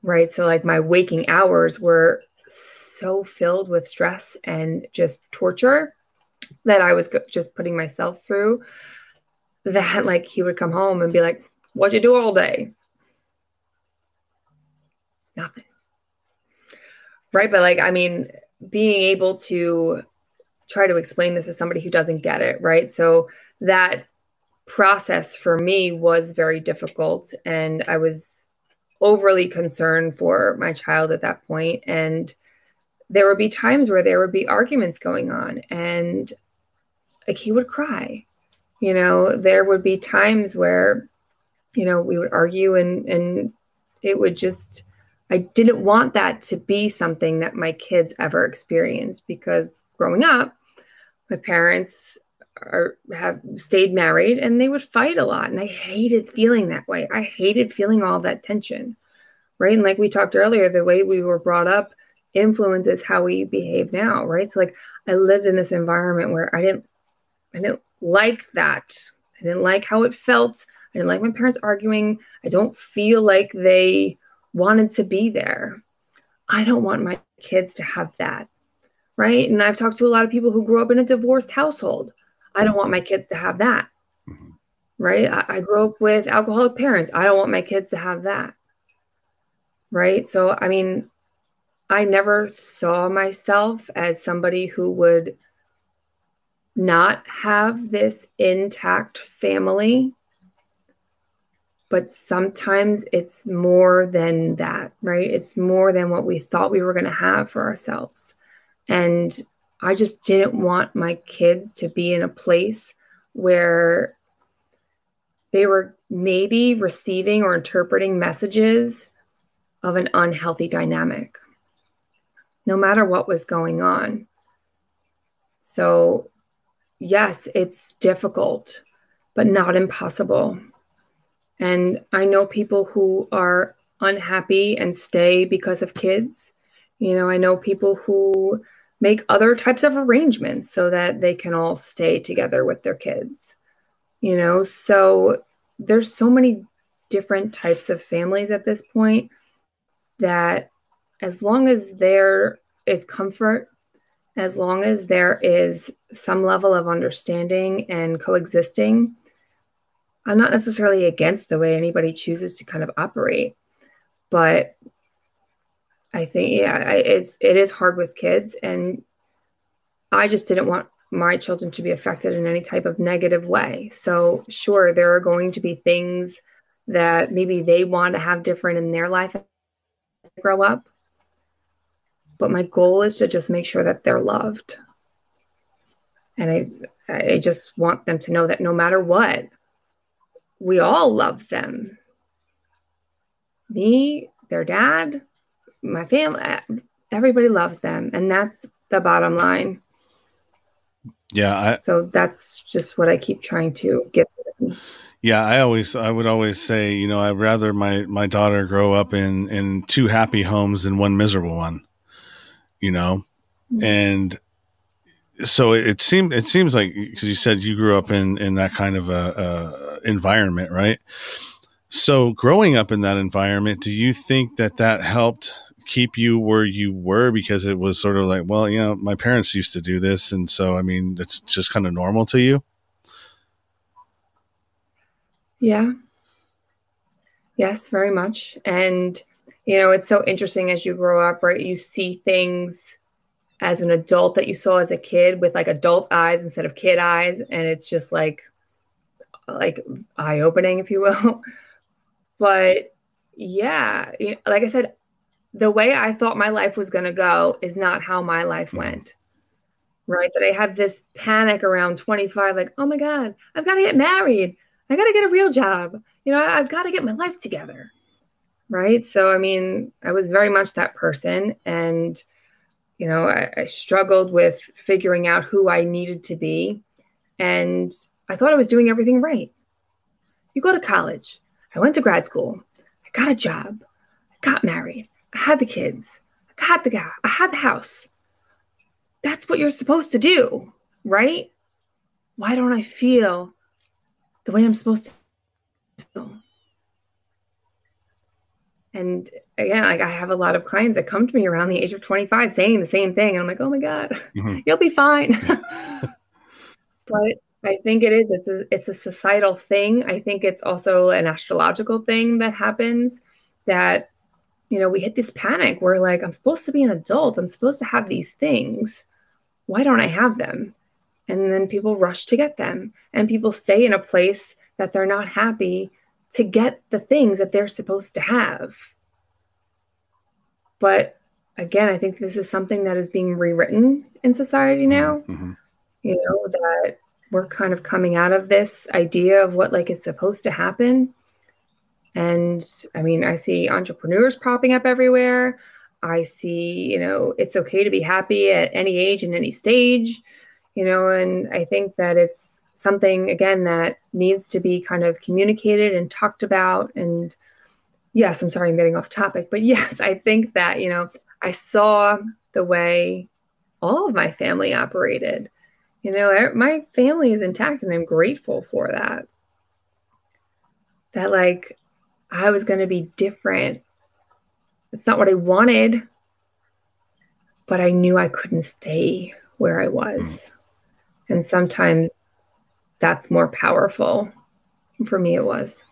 Right. So like my waking hours were so filled with stress and just torture that I was just putting myself through, that like he would come home and be like, "What'd you do all day?" Nothing. Right. But like, I mean, being able to try to explain this to somebody who doesn't get it. Right. So that process for me was very difficult, and I was overly concerned for my child at that point. And there would be times where there would be arguments going on and like he would cry. There would be times where, we would argue and it would just, I didn't want that to be something that my kids ever experienced, because growing up, my parents have stayed married and they would fight a lot. And I hated feeling that way. I hated feeling all that tension, right? And like we talked earlier, the way we were brought up influences how we behave now, right? So like I lived in this environment where I didn't like that. I didn't like how it felt. I didn't like my parents arguing. I don't feel like they wanted to be there. I don't want my kids to have that, right? And I've talked to a lot of people who grew up in a divorced household. I don't want my kids to have that, right? I grew up with alcoholic parents. I don't want my kids to have that, right? So, I mean, I never saw myself as somebody who would not have this intact family, but sometimes it's more than that, right? It's more than what we thought we were going to have for ourselves. And I just didn't want my kids to be in a place where they were maybe receiving or interpreting messages of an unhealthy dynamic, no matter what was going on. So yes, it's difficult, but not impossible. And I know people who are unhappy and stay because of kids. I know people who make other types of arrangements so that they can all stay together with their kids. So there's so many different types of families at this point that as long as there is comfort, as long as there is some level of understanding and coexisting, I'm not necessarily against the way anybody chooses to kind of operate, but I think, it is hard with kids, and I just didn't want my children to be affected in any type of negative way. So sure, there are going to be things that maybe they want to have different in their life as they grow up. But my goal is to just make sure that they're loved. And I just want them to know that no matter what, we all love them. Me, their dad, my family, everybody loves them. And that's the bottom line. Yeah. So that's just what I keep trying to get them. Yeah. I would always say, you know, I'd rather my daughter grow up in 2 happy homes than 1 miserable one, you know? Mm-hmm. And so it seems like, because you said you grew up in that kind of a environment, right? So growing up in that environment, do you think that helped keep you where you were, because it was sort of like, well, you know, my parents used to do this, and so I mean, it's just kind of normal to you? Yeah. Yes, very much. And you know, it's so interesting as you grow up, right? You see things as an adult that you saw as a kid with like adult eyes instead of kid eyes. And it's just like eye-opening, if you will. But yeah, like I said, the way I thought my life was going to go is not how my life went, right? That I had this panic around 25, like, oh my God, I've got to get married. I got to get a real job. You know, I've got to get my life together. Right. So, I mean, I was very much that person. And, you know, I struggled with figuring out who I needed to be. And I thought I was doing everything right. You go to college. I went to grad school. I got a job. I got married. I had the kids. I had the guy. I had the house. That's what you're supposed to do, right? Why don't I feel the way I'm supposed to feel? And again, like I have a lot of clients that come to me around the age of 25 saying the same thing. And I'm like, oh my God, you'll be fine. But I think it's a societal thing. I think it's also an astrological thing that happens, that, you know, we hit this panic. We're like, I'm supposed to be an adult. I'm supposed to have these things. Why don't I have them? And then people rush to get them, and people stay in a place that they're not happy to get the things that they're supposed to have. But again, I think this is something that is being rewritten in society now. Mm-hmm. You know, that we're kind of coming out of this idea of what like is supposed to happen. And I mean, I see entrepreneurs popping up everywhere. I see, you know, it's okay to be happy at any age and any stage, you know, and I think that it's something, again, that needs to be kind of communicated and talked about. And yes, I'm sorry, I'm getting off topic, but yes, I think that, you know, I saw the way all of my family operated. You know, my family is intact, and I'm grateful for that. That like, I was going to be different. It's not what I wanted, but I knew I couldn't stay where I was. And sometimes that's more powerful. For me, it was.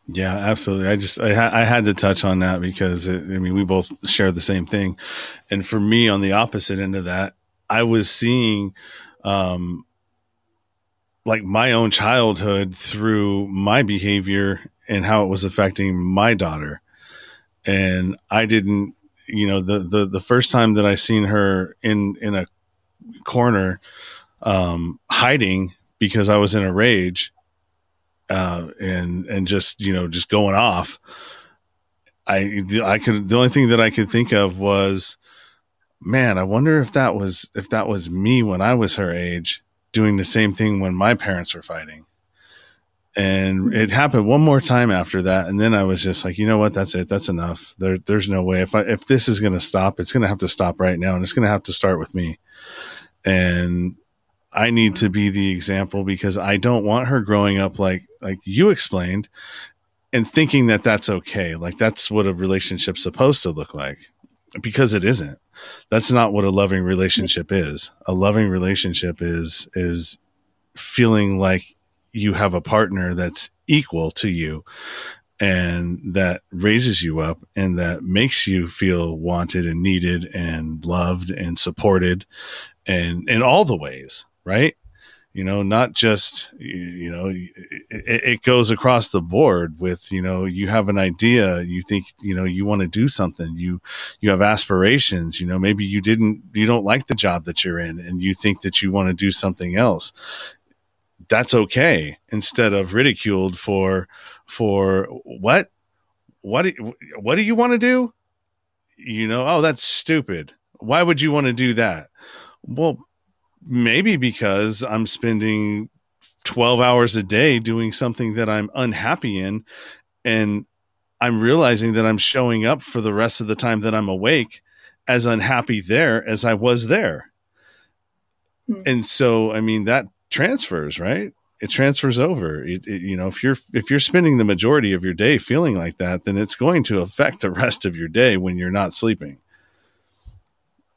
Yeah, absolutely. I had to touch on that because we both share the same thing. And for me, on the opposite end of that, I was seeing, like my own childhood through my behavior and how it was affecting my daughter. And I didn't, you know, the first time that I seen her in a corner, hiding because I was in a rage, and just, you know, just going off. The only thing that I could think of was, man, I wonder if that was me when I was her age doing the same thing when my parents were fighting. And it happened one more time after that. And then I was just like, you know what? That's it. That's enough. There's no way. If this is going to stop, it's going to have to stop right now. And it's going to have to start with me. And I need to be the example, because I don't want her growing up like you explained and thinking that that's okay. Like that's what a relationship's supposed to look like, because it isn't. That's not what a loving relationship is. A loving relationship is feeling like you have a partner that's equal to you and that raises you up and that makes you feel wanted and needed and loved and supported and in all the ways, right? Not just, it goes across the board with, you have an idea, you think, you want to do something, you have aspirations, maybe you don't like the job that you're in and you think that you want to do something else. That's okay. Instead of ridiculed for what do you want to do? Oh, that's stupid. Why would you want to do that? Well, maybe because I'm spending 12 hours a day doing something that I'm unhappy in, and I'm realizing that I'm showing up for the rest of the time that I'm awake as unhappy there as I was there. Mm-hmm. And so, that transfers, right? It transfers over. If you're spending the majority of your day feeling like that, then it's going to affect the rest of your day when you're not sleeping.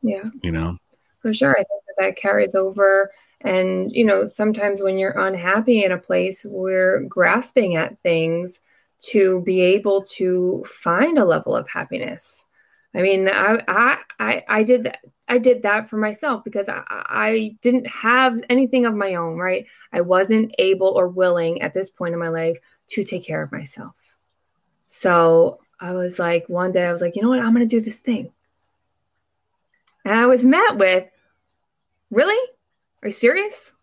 Yeah. For sure. I think that carries over. And, sometimes when you're unhappy in a place, we're grasping at things to be able to find a level of happiness. I did that. I did that for myself because I didn't have anything of my own, right? I wasn't able or willing at this point in my life to take care of myself. So I was like, one day I was like, you know what? I'm going to do this thing. And I was met with, really? Are you serious?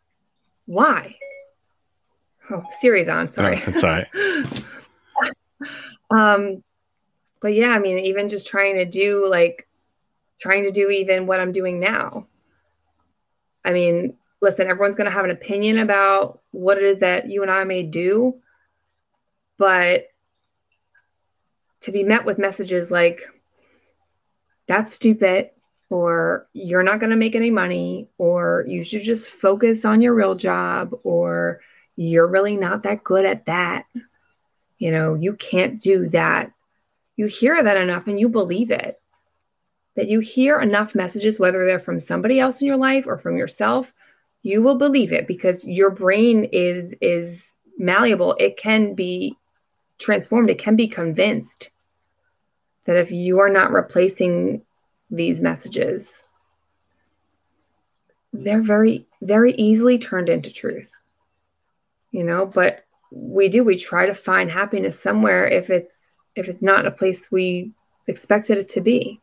Why? Oh, Siri's on. Sorry. Oh, that's all right. But yeah, even just trying to do even what I'm doing now. Listen, everyone's going to have an opinion about what it is that you and I may do, but to be met with messages like, that's stupid, or you're not going to make any money, or you should just focus on your real job, or you're really not that good at that. You can't do that. You hear that enough and you believe it. That you hear enough messages, whether they're from somebody else in your life or from yourself, you will believe it because your brain is malleable. It can be transformed. It can be convinced that if you are not replacing these messages, they're very, very easily turned into truth. But we try to find happiness somewhere if it's not a place we expected it to be.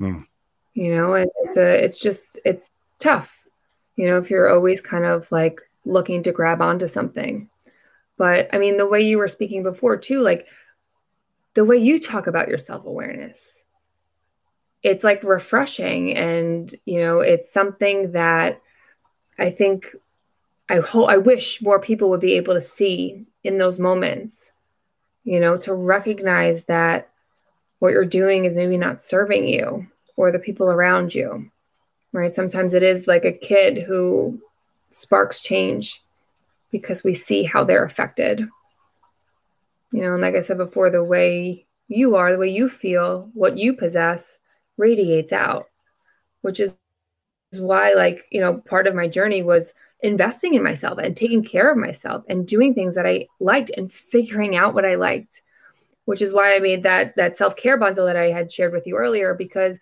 And it's tough, if you're always kind of like looking to grab onto something. But the way you were speaking before too, like the way you talk about your self-awareness, it's like refreshing. And, it's something that I wish more people would be able to see in those moments, to recognize that what you're doing is maybe not serving you or the people around you, right? Sometimes it is like a kid who sparks change because we see how they're affected. And like I said before, the way you are, the way you feel, what you possess radiates out, which is why, part of my journey was investing in myself and taking care of myself and doing things that I liked and figuring out what I liked, which is why I made that self-care bundle that I had shared with you earlier, because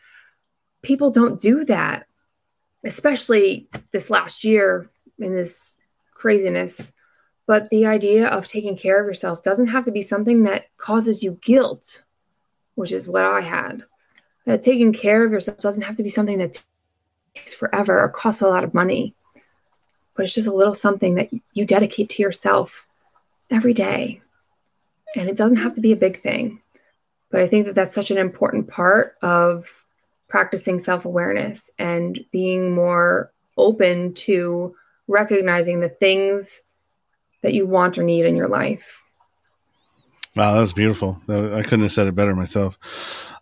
people don't do that, especially this last year in this craziness. But the idea of taking care of yourself doesn't have to be something that causes you guilt, which is what I had. That taking care of yourself doesn't have to be something that takes forever or costs a lot of money. But it's just a little something that you dedicate to yourself every day. And it doesn't have to be a big thing. But I think that that's such an important part of practicing self-awareness and being more open to recognizing the things that you want or need in your life. Wow, that was beautiful. I couldn't have said it better myself.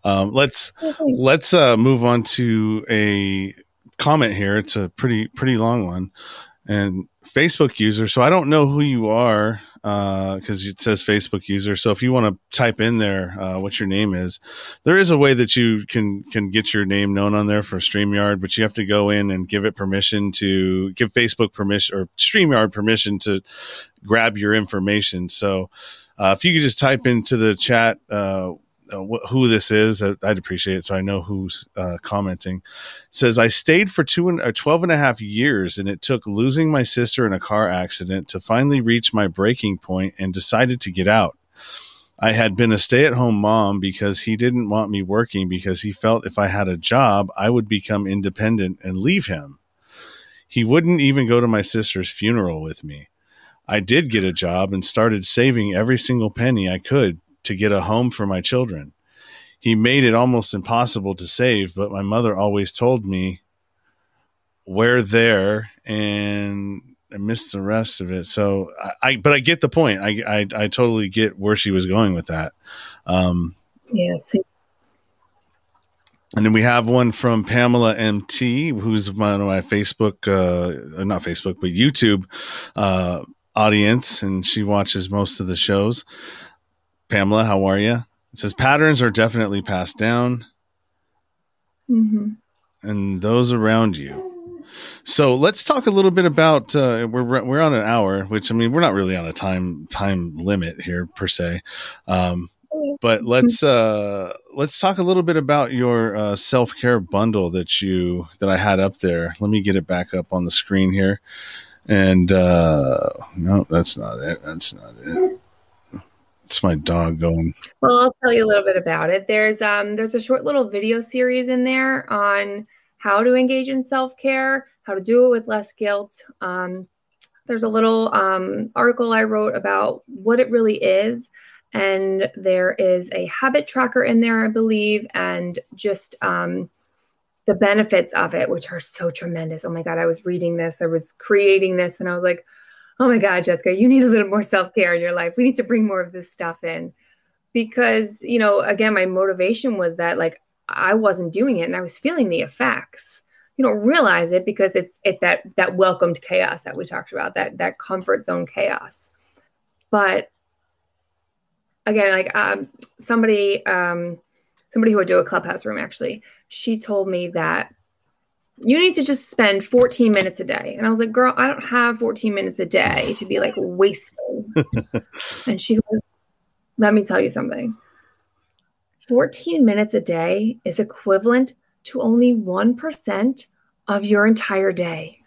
Let's move on to a comment here. It's a pretty long one. And Facebook user. So I don't know who you are because it says Facebook user. So if you want to type in there what your name is, there is a way that you can get your name known on there for StreamYard, but you have to go in and give Facebook permission or StreamYard permission to grab your information. So if you could just type into the chat who this is, I'd appreciate it. So I know who's commenting. It says, I stayed for 12 and a half years, and it took losing my sister in a car accident to finally reach my breaking point and decided to get out. I had been a stay-at-home mom because he didn't want me working because he felt if I had a job, I would become independent and leave him. He wouldn't even go to my sister's funeral with me. I did get a job and started saving every single penny I could to get a home for my children. He made it almost impossible to save, but my mother always told me, we're there, and I missed the rest of it. So but I get the point. I totally get where she was going with that. Yes. And then we have one from Pamela MT, who's one of my Facebook, not Facebook, but YouTube audience, and she watches most of the shows. Pamela, how are you? It says patterns are definitely passed down, and those around you. So let's talk a little bit about. We're on an hour, which I mean we're not really on a time limit here per se, but let's talk a little bit about your self-care bundle that I had up there. Let me get it back up on the screen here, and no, that's not it. That's not it. It's my dog going. Well, I'll tell you a little bit about it. There's a short little video series in there on how to engage in self-care, how to do it with less guilt. There's a little article I wrote about what it really is. And there is a habit tracker in there, I believe, and just the benefits of it, which are so tremendous. Oh my God, I was reading this, I was creating this, and I was like, oh my God, Jessica, you need a little more self-care in your life. We need to bring more of this stuff in because, again, my motivation was that like I wasn't doing it and I was feeling the effects. You don't realize it because it's that welcomed chaos that we talked about, that comfort zone chaos. But again, like somebody who would do a Clubhouse room, actually, she told me that you need to just spend 14 minutes a day. And I was like, girl, I don't have 14 minutes a day to be like wasting. And she goes, let me tell you something. 14 minutes a day is equivalent to only 1% of your entire day.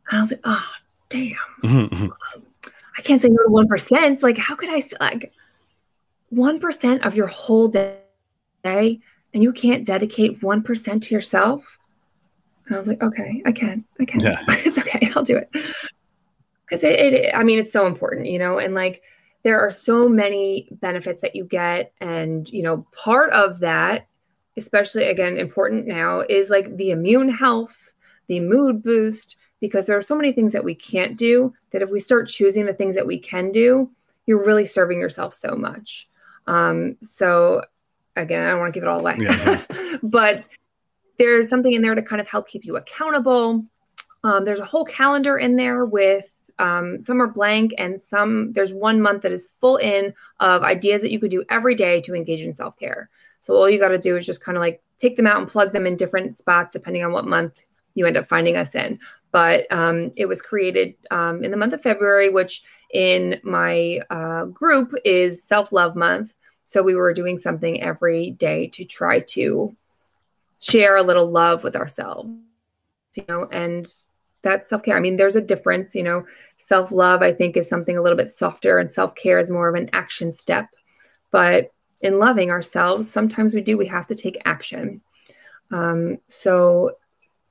And I was like, oh, damn. I can't say no to 1%. Like, how could I say like 1% of your whole day and you can't dedicate 1% to yourself? And I was like, okay, I can. Yeah. It's okay. I'll do it. Because it's so important, and like, there are so many benefits that you get. And, part of that, especially again, important now is like the immune health, the mood boost, because there are so many things that we can't do that if we start choosing the things that we can do, you're really serving yourself so much. So again, I don't want to give it all away, but there's something in there to kind of help keep you accountable. There's a whole calendar in there with some are blank and there's 1 month that is full in of ideas that you could do every day to engage in self-care. So all you got to do is just kind of like take them out and plug them in different spots, depending on what month you end up finding us in. But it was created in the month of February, which in my group is self-love month. So we were doing something every day to try to share a little love with ourselves, and that's self-care. I mean, there's a difference, self-love, I think, is something a little bit softer, and self-care is more of an action step. But in loving ourselves, sometimes we have to take action. So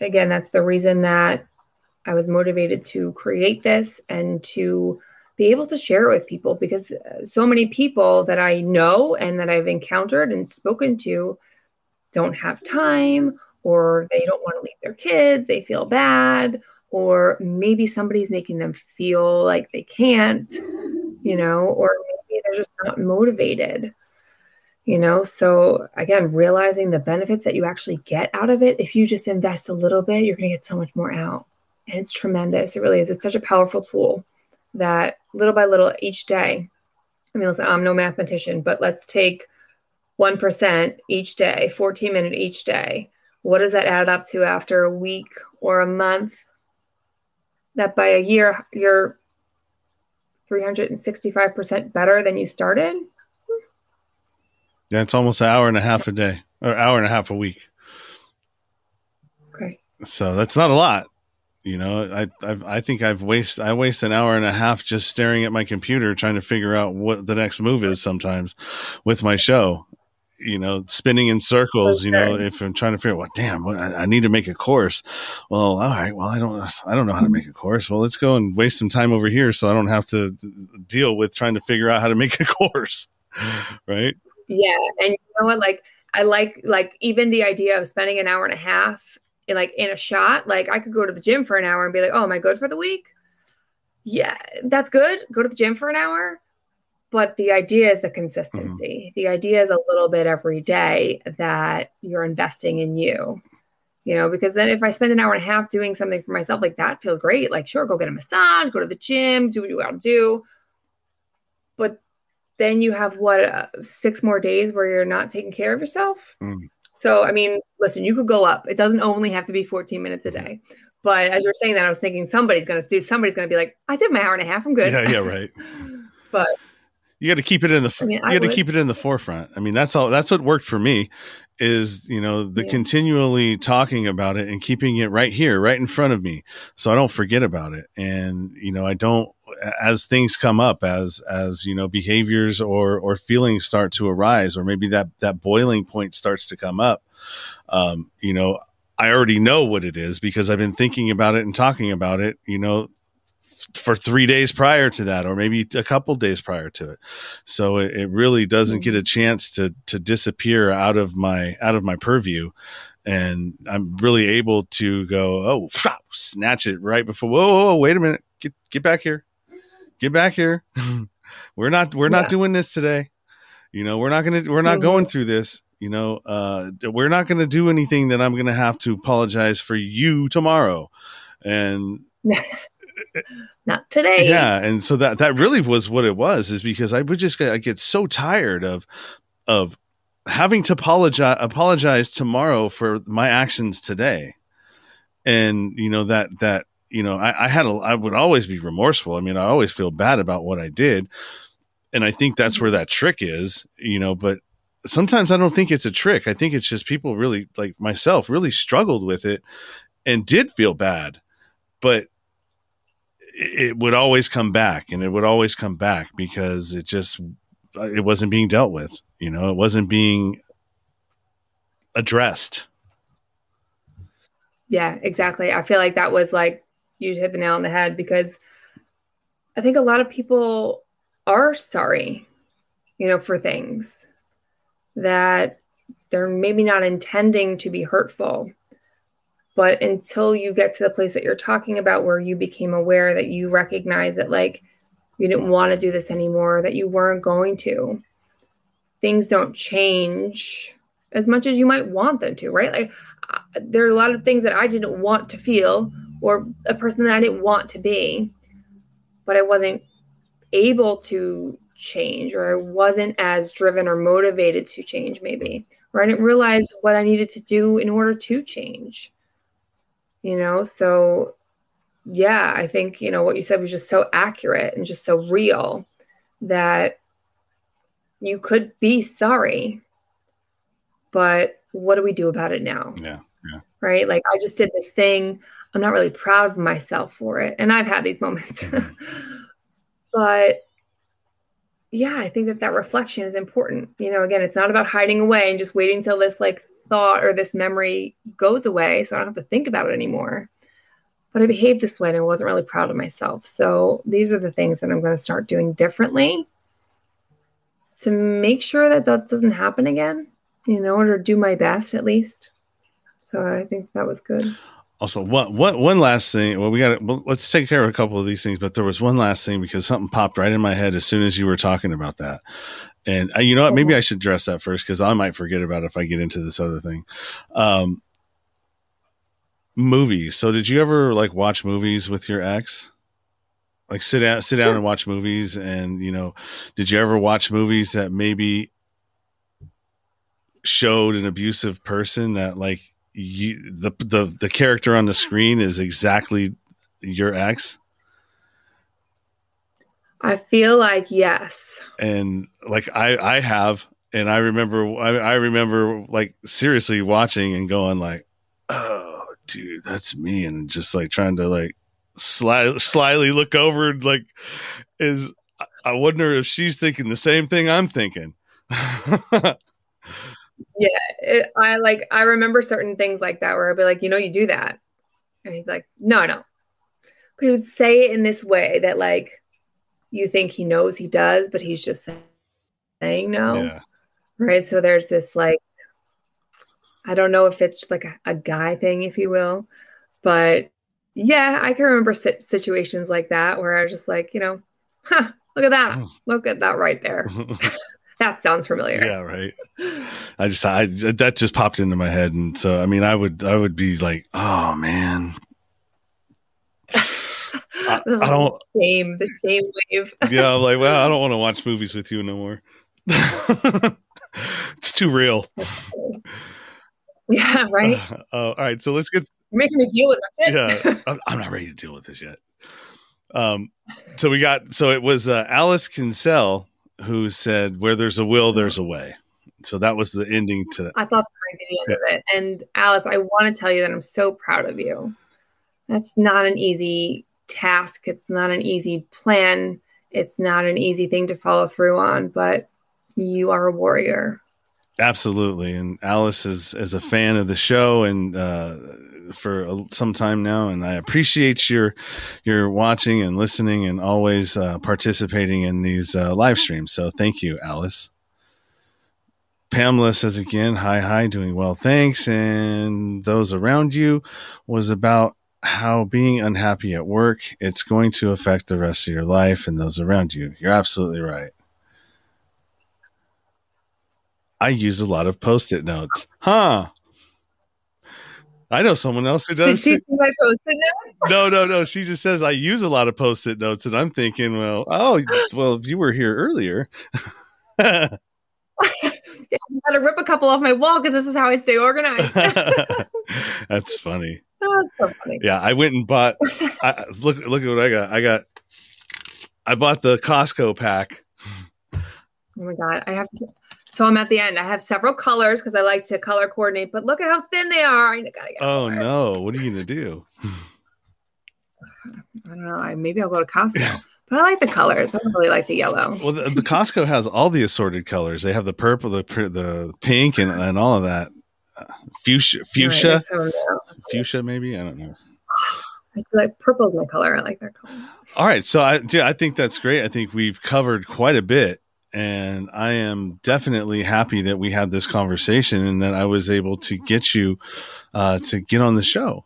again, that's the reason that I was motivated to create this and to be able to share it with people, because so many people that I know and that I've encountered and spoken to don't have time, or they don't want to leave their kids, they feel bad, or maybe somebody's making them feel like they can't, or maybe they're just not motivated, So again, realizing the benefits that you actually get out of it, if you just invest a little bit, you're going to get so much more out. And it's tremendous. It really is. It's such a powerful tool that little by little each day, I mean, listen, I'm no mathematician, but let's take 1% each day, 14 minutes each day. What does that add up to after a week or a month? That by a year, you're 365% better than you started. Yeah, it's almost an hour and a half a day, or hour and a half a week. Okay. So that's not a lot. You know, I think I waste an hour and a half just staring at my computer trying to figure out what the next move is sometimes with my show. You know, spinning in circles, you know, if I'm trying to figure out, I need to make a course. Well, all right. Well, I don't know how to make a course. Well, let's go and waste some time over here so I don't have to deal with trying to figure out how to make a course. Right. Yeah. And you know what? Like, I like even the idea of spending an hour and a half in a shot. Like, I could go to the gym for an hour and be like, oh, am I good for the week? Yeah, that's good. Go to the gym for an hour. But the idea is the consistency. The idea is a little bit every day that you're investing in you, you know, because then if I spend an hour and a half doing something for myself, like that feels great. Like, sure, go get a massage, go to the gym, do what you got to do. But then you have 6 more days where you're not taking care of yourself. So, I mean, listen, you could go up. It doesn't only have to be 14 minutes a day. But as you're saying that, I was thinking somebody's going to be like, I did my hour and a half. I'm good. Yeah, right. But you got to keep it in keep it in the forefront. I mean, that's what worked for me is, you know, the continually talking about it and keeping it right here, right in front of me. So I don't forget about it. And, you know, I don't, as things come up, as, you know, behaviors or feelings start to arise, or maybe that boiling point starts to come up, you know, I already know what it is because I've been thinking about it and talking about it, you know, for 3 days prior to that, or maybe a couple days prior to it. So it really doesn't get a chance to disappear out of my purview. And I'm really able to go, snatch it right before, whoa, wait a minute. Get back here. Get back here. We're not doing this today. You know, we're not going through this. You know, we're not going to do anything that I'm going to have to apologize for you tomorrow. And not today. Yeah. And so that really was what it was, is because I get so tired of having to apologize tomorrow for my actions today. And, you know, that, you know, I would always be remorseful. I mean, I always feel bad about what I did. And I think that's where that trick is, you know, but sometimes I don't think it's a trick. I think it's just people really, like myself, really struggled with it and did feel bad, but it would always come back, and it would always come back because it wasn't being dealt with. You know, it wasn't being addressed. Yeah, exactly. I feel like that was like, you hit the nail on the head, because I think a lot of people are sorry, you know, for things that they're maybe not intending to be hurtful. But until you get to the place that you're talking about, where you became aware, that you recognize that, like, you didn't want to do this anymore, that you weren't going to, things don't change as much as you might want them to, right? Like, there are a lot of things that I didn't want to feel, or a person that I didn't want to be, but I wasn't able to change, or I wasn't as driven or motivated to change, maybe, or I didn't realize what I needed to do in order to change. You know, so yeah, I think, you know, what you said was just so accurate and just so real, that you could be sorry, but what do we do about it now? Yeah. Right. Like, I just did this thing. I'm not really proud of myself for it. And I've had these moments, but yeah, I think that reflection is important. You know, again, it's not about hiding away and just waiting till this like thought or this memory goes away so I don't have to think about it anymore. But I behaved this way and I wasn't really proud of myself. So these are the things that I'm going to start doing differently to make sure that doesn't happen again, in order to do my best, at least. So I think that was good. Also, one last thing. Well, let's take care of a couple of these things, but there was one last thing, because something popped right in my head as soon as you were talking about that. And you know what? Maybe I should address that first, because I might forget about it if I get into this other thing. movies. So did you ever like watch movies with your ex? Like sit down Sure. and watch movies, and did you ever watch movies that maybe showed an abusive person that like the character on the screen is exactly your ex? I feel like yes. And like I have, and I remember like seriously watching and going like, oh dude, that's me, and just like trying to like slyly look over and like I wonder if she's thinking the same thing I'm thinking. Yeah, I remember certain things like that where I'd be like, you do that. And he'd be like, no, I don't. But he would say it in this way that like you think he knows he does, but he's just saying no. Yeah. Right. So there's this like, I don't know if it's like a guy thing, if you will, but yeah, I can remember situations like that where I was just like, look at that. Look at that right there. That sounds familiar. Yeah, right. That just popped into my head, and so I mean, I would be like, oh man, I don't the shame wave. Yeah, I'm like, well, I don't want to watch movies with you no more. It's too real. Yeah, right. All right, so let's get. You're making me deal with it. Yeah, I'm not ready to deal with this yet. So it was Alice Kinsell who said, "Where there's a will, there's a way." So that was the ending to that. I thought that might be the end of it. And Alice, I want to tell you that I'm so proud of you. That's not an easy task. It's not an easy plan. It's not an easy thing to follow through on, but you are a warrior. Absolutely. And Alice is a fan of the show and for some time now, and I appreciate your watching and listening and always participating in these live streams. So thank you, Alice. Pamela says again, hi, doing well, thanks. And those around you was about how being unhappy at work, it's going to affect the rest of your life and those around you. You're absolutely right. I use a lot of Post-it notes. Huh. I know someone else who does. Did she see my Post-it notes? No. She just says I use a lot of Post-it notes, and I'm thinking, well, if you were here earlier. Yeah, I got to rip a couple off my wall because this is how I stay organized. That's funny. Oh, that's so funny. Yeah, I went and bought. Look at what I got. I bought the Costco pack. Oh my god, I have to. So I'm at the end. I have several colors because I like to color coordinate, but look at how thin they are. I gotta get more. No, what are you gonna do? I don't know. Maybe I'll go to Costco. But I like the colors. I don't really like the yellow. Well, the Costco has all the assorted colors. They have the purple, the pink, and all of that. Fuchsia, right, fuchsia, maybe. I don't know. I feel like purple is my color. I like that color. All right, so I think that's great. I think we've covered quite a bit, and I am definitely happy that we had this conversation and that I was able to get you to get on the show.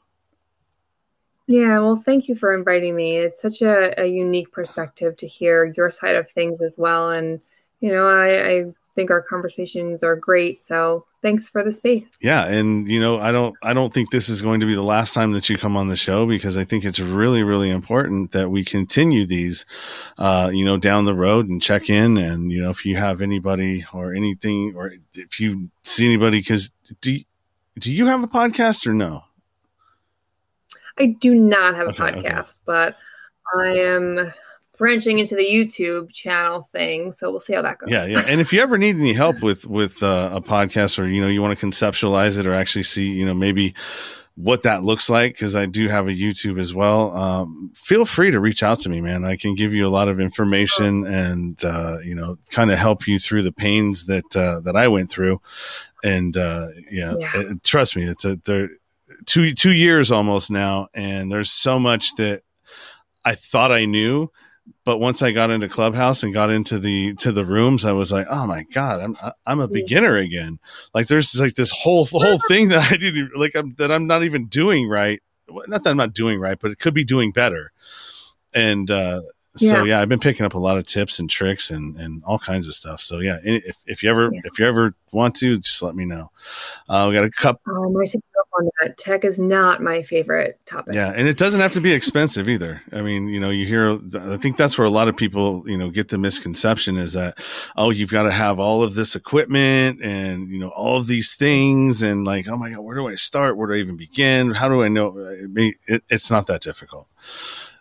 Yeah, well, thank you for inviting me. It's such a unique perspective to hear your side of things as well. And, I think our conversations are great. So thanks for the space. Yeah. And, I don't think this is going to be the last time that you come on the show, because I think it's really, really important that we continue these, down the road and check in. And, if you have anybody or anything, or if you see anybody, because do you have a podcast or no? I do not have a podcast, but I am branching into the YouTube channel thing. So we'll see how that goes. Yeah. And if you ever need any help with a podcast, or, you want to conceptualize it or actually see, maybe what that looks like, because I do have a YouTube as well. Feel free to reach out to me, man. I can give you a lot of information and, kind of help you through the pains that I went through. And, trust me, it's 2 years almost now, and there's so much that I thought I knew, but once I got into Clubhouse and got into the rooms, I was like, oh my god, I'm a beginner again. Like there's like this whole thing that I didn't like, that I'm not even doing right. Not that I'm not doing right, but it could be doing better. And So yeah, I've been picking up a lot of tips and tricks and all kinds of stuff. So yeah, if you ever want to, just let me know. We got a couple. I'm going to pick up on that. Tech is not my favorite topic. Yeah, and it doesn't have to be expensive either. I mean, you hear. I think that's where a lot of people, get the misconception is that, oh, you've got to have all of this equipment and all of these things, and like, oh my God, where do I start? Where do I even begin? How do I know? It's not that difficult.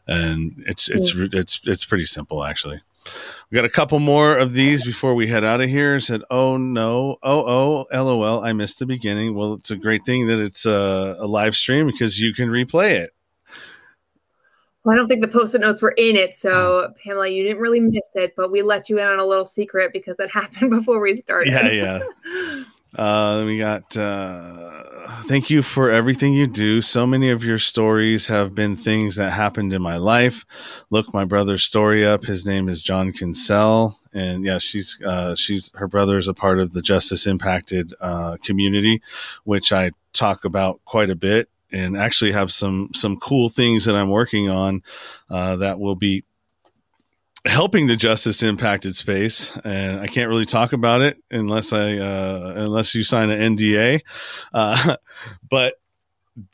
And it's pretty simple, actually. We got a couple more of these before we head out of here. It said, oh no, LOL, I missed the beginning. Well, it's a great thing that it's a live stream because you can replay it. Well, I don't think the Post-it notes were in it, so Pamela, you didn't really miss it, but we let you in on a little secret because that happened before we started. Yeah. We got, thank you for everything you do. So many of your stories have been things that happened in my life. Look my brother's story up. His name is John Kinsell. And yeah, her brother is a part of the justice impacted, community, which I talk about quite a bit and actually have some cool things that I'm working on, that will be helping the justice impacted space. And I can't really talk about it unless you sign an NDA. But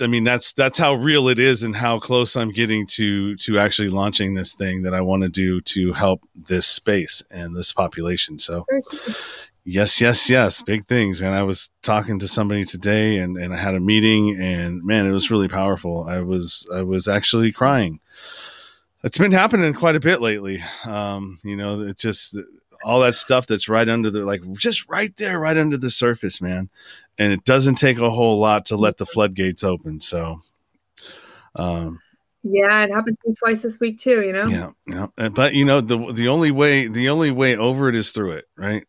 I mean, that's how real it is and how close I'm getting to actually launching this thing that I want to do to help this space and this population. So yes, big things. And I was talking to somebody today and I had a meeting and man, it was really powerful. I was actually crying. It's been happening quite a bit lately. It's just all that stuff that's right under just right there, right under the surface, man. And it doesn't take a whole lot to let the floodgates open. So, yeah, it happened to me twice this week too, Yeah. But the only way over it is through it. Right.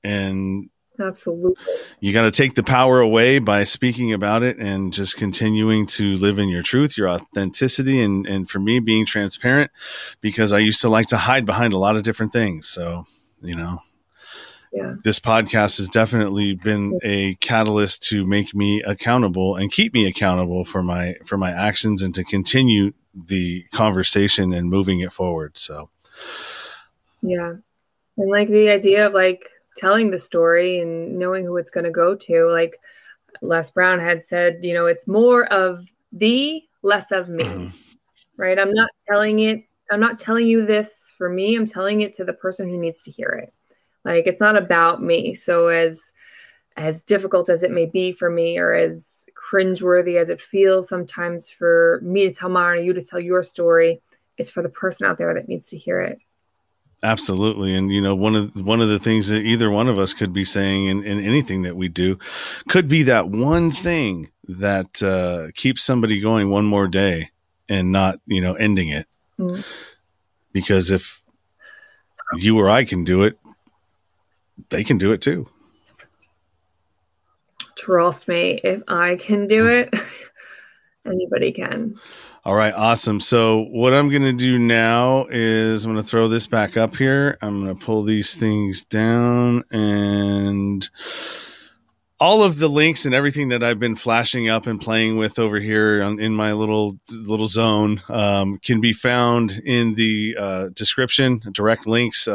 And absolutely, you got to take the power away by speaking about it and just continuing to live in your truth, your authenticity. And for me, being transparent, because I used to like to hide behind a lot of different things. So, this podcast has definitely been a catalyst to make me accountable and keep me accountable for my actions and to continue the conversation and moving it forward. So, yeah. And like the idea of telling the story and knowing who it's going to go to, like Les Brown had said, it's more of thee, less of me, right? I'm not telling you this for me. I'm telling it to the person who needs to hear it. Like, it's not about me. So as difficult as it may be for me, or as cringeworthy as it feels sometimes for me to tell mine or you to tell your story, it's for the person out there that needs to hear it. Absolutely. And, one of the things that either one of us could be saying in anything that we do could be that one thing that keeps somebody going one more day and not, ending it. Mm-hmm. Because if you or I can do it, they can do it too. Trust me, if I can do it, anybody can. All right, awesome. So what I'm going to do now is I'm going to throw this back up here. I'm going to pull these things down, and all of the links and everything that I've been flashing up and playing with over here in my little zone can be found in the description, direct links.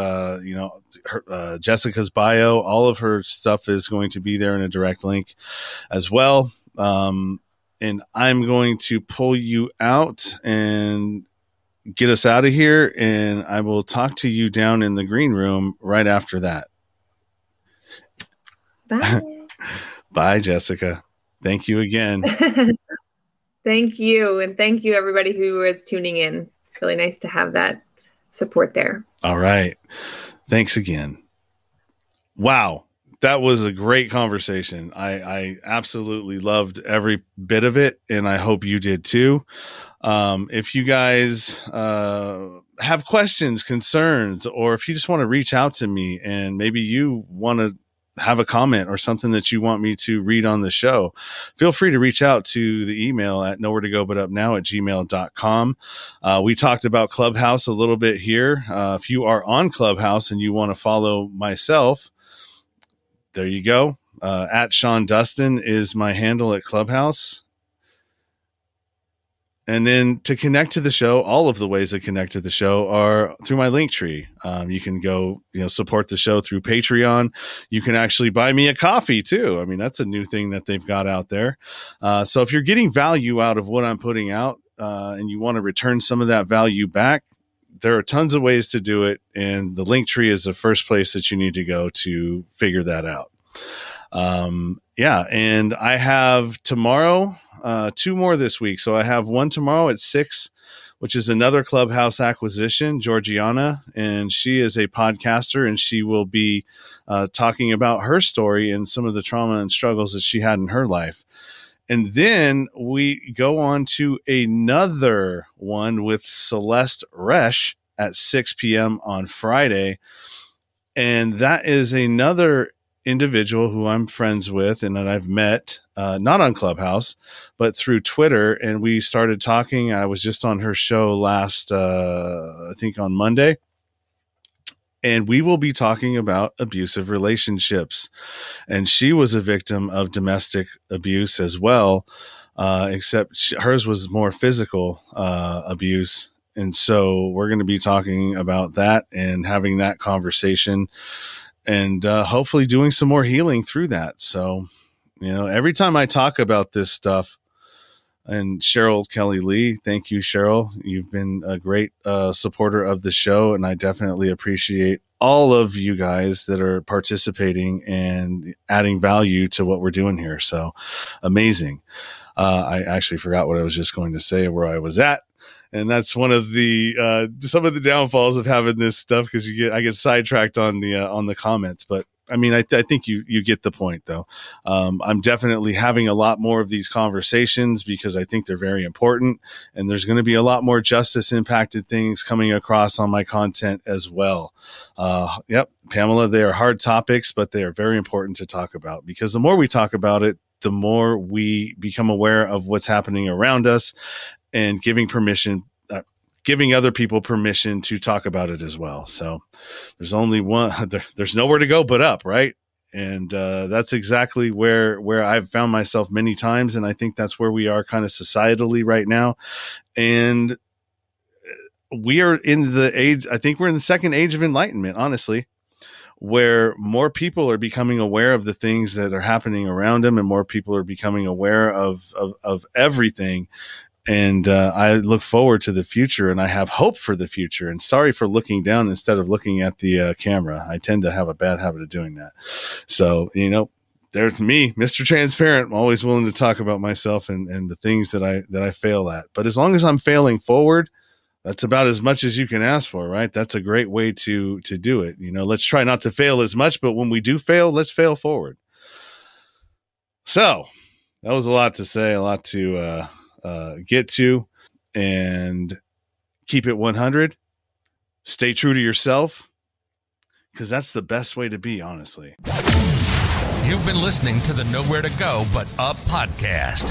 Jessica's bio, all of her stuff is going to be there in a direct link as well. And I'm going to pull you out and get us out of here. And I will talk to you down in the green room right after that. Bye. Bye, Jessica. Thank you again. Thank you. And thank you, everybody who is tuning in. It's really nice to have that support there. All right. Thanks again. Wow. That was a great conversation. I absolutely loved every bit of it, and I hope you did too. If you guys have questions, concerns, or if you just want to reach out to me and maybe you want to have a comment or something that you want me to read on the show, feel free to reach out to the email at nowheretogobutupnow@gmail.com. We talked about Clubhouse a little bit here. If you are on Clubhouse and you want to follow myself, there you go. At Sean Dustin is my handle at Clubhouse. And then to connect to the show, all of the ways that connect to the show are through my link tree. You can go, support the show through Patreon. You can actually buy me a coffee too. I mean, that's a new thing that they've got out there. So if you're getting value out of what I'm putting out, and you want to return some of that value back, there are tons of ways to do it. And the link tree is the first place that you need to go to figure that out. And I have tomorrow, 2 more this week. So I have one tomorrow at 6, which is another Clubhouse acquisition, Georgiana, and she is a podcaster, and she will be talking about her story and some of the trauma and struggles that she had in her life. And then we go on to another one with Celeste Resch at 6 p.m. on Friday. And that is another individual who I'm friends with and that I've met, not on Clubhouse, but through Twitter. And we started talking. I was just on her show last, I think on Monday. And we will be talking about abusive relationships. And she was a victim of domestic abuse as well, except hers was more physical abuse. And so we're going to be talking about that and having that conversation and hopefully doing some more healing through that. So, every time I talk about this stuff, and Cheryl Kelly Lee, thank you, Cheryl. You've been a great supporter of the show, and I definitely appreciate all of you guys that are participating and adding value to what we're doing here. So amazing. I actually forgot what I was just going to say, where I was at. And that's one of the some of the downfalls of having this stuff, because I get sidetracked on the comments. But I mean, I think you get the point, though. I'm definitely having a lot more of these conversations because I think they're very important, and there's going to be a lot more justice impacted things coming across on my content as well. Pamela, they are hard topics, but they are very important to talk about, because the more we talk about it, the more we become aware of what's happening around us, and giving other people permission to talk about it as well. So there's only one, there's nowhere to go but up, right? And that's exactly where I've found myself many times. And I think that's where we are kind of societally right now. And we are in the age, I think we're in the second age of enlightenment, honestly, where more people are becoming aware of the things that are happening around them, and more people are becoming aware of everything. And I look forward to the future, and I have hope for the future. And sorry for looking down instead of looking at the camera. I tend to have a bad habit of doing that. So, there's me, Mr. Transparent. I'm always willing to talk about myself and the things that I fail at. But as long as I'm failing forward, that's about as much as you can ask for, right? That's a great way to do it. Let's try not to fail as much, but when we do fail, let's fail forward. So that was a lot to say, a lot to get to, and keep it 100. Stay true to yourself, because that's the best way to be, honestly. You've been listening to the Nowhere to Go But Up podcast.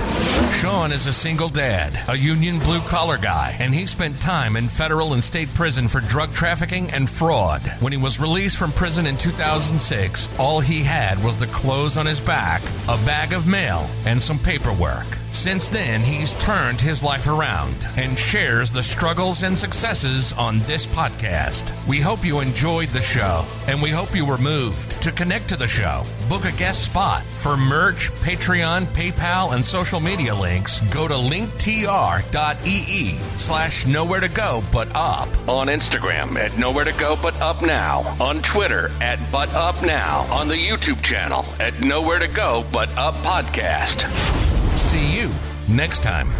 Sean is a single dad, a union blue-collar guy, and he spent time in federal and state prison for drug trafficking and fraud. When he was released from prison in 2006, all he had was the clothes on his back, a bag of mail, and some paperwork. Since then, he's turned his life around and shares the struggles and successes on this podcast. We hope you enjoyed the show, and we hope you were moved. To connect to the show, book a guest spot. For merch, Patreon, PayPal, and social media links, go to linktr.ee/nowhere to go but up. On Instagram at Nowhere to Go But Up Now. On Twitter at But Up Now. On the YouTube channel at Nowhere to Go But Up Podcast. See you next time.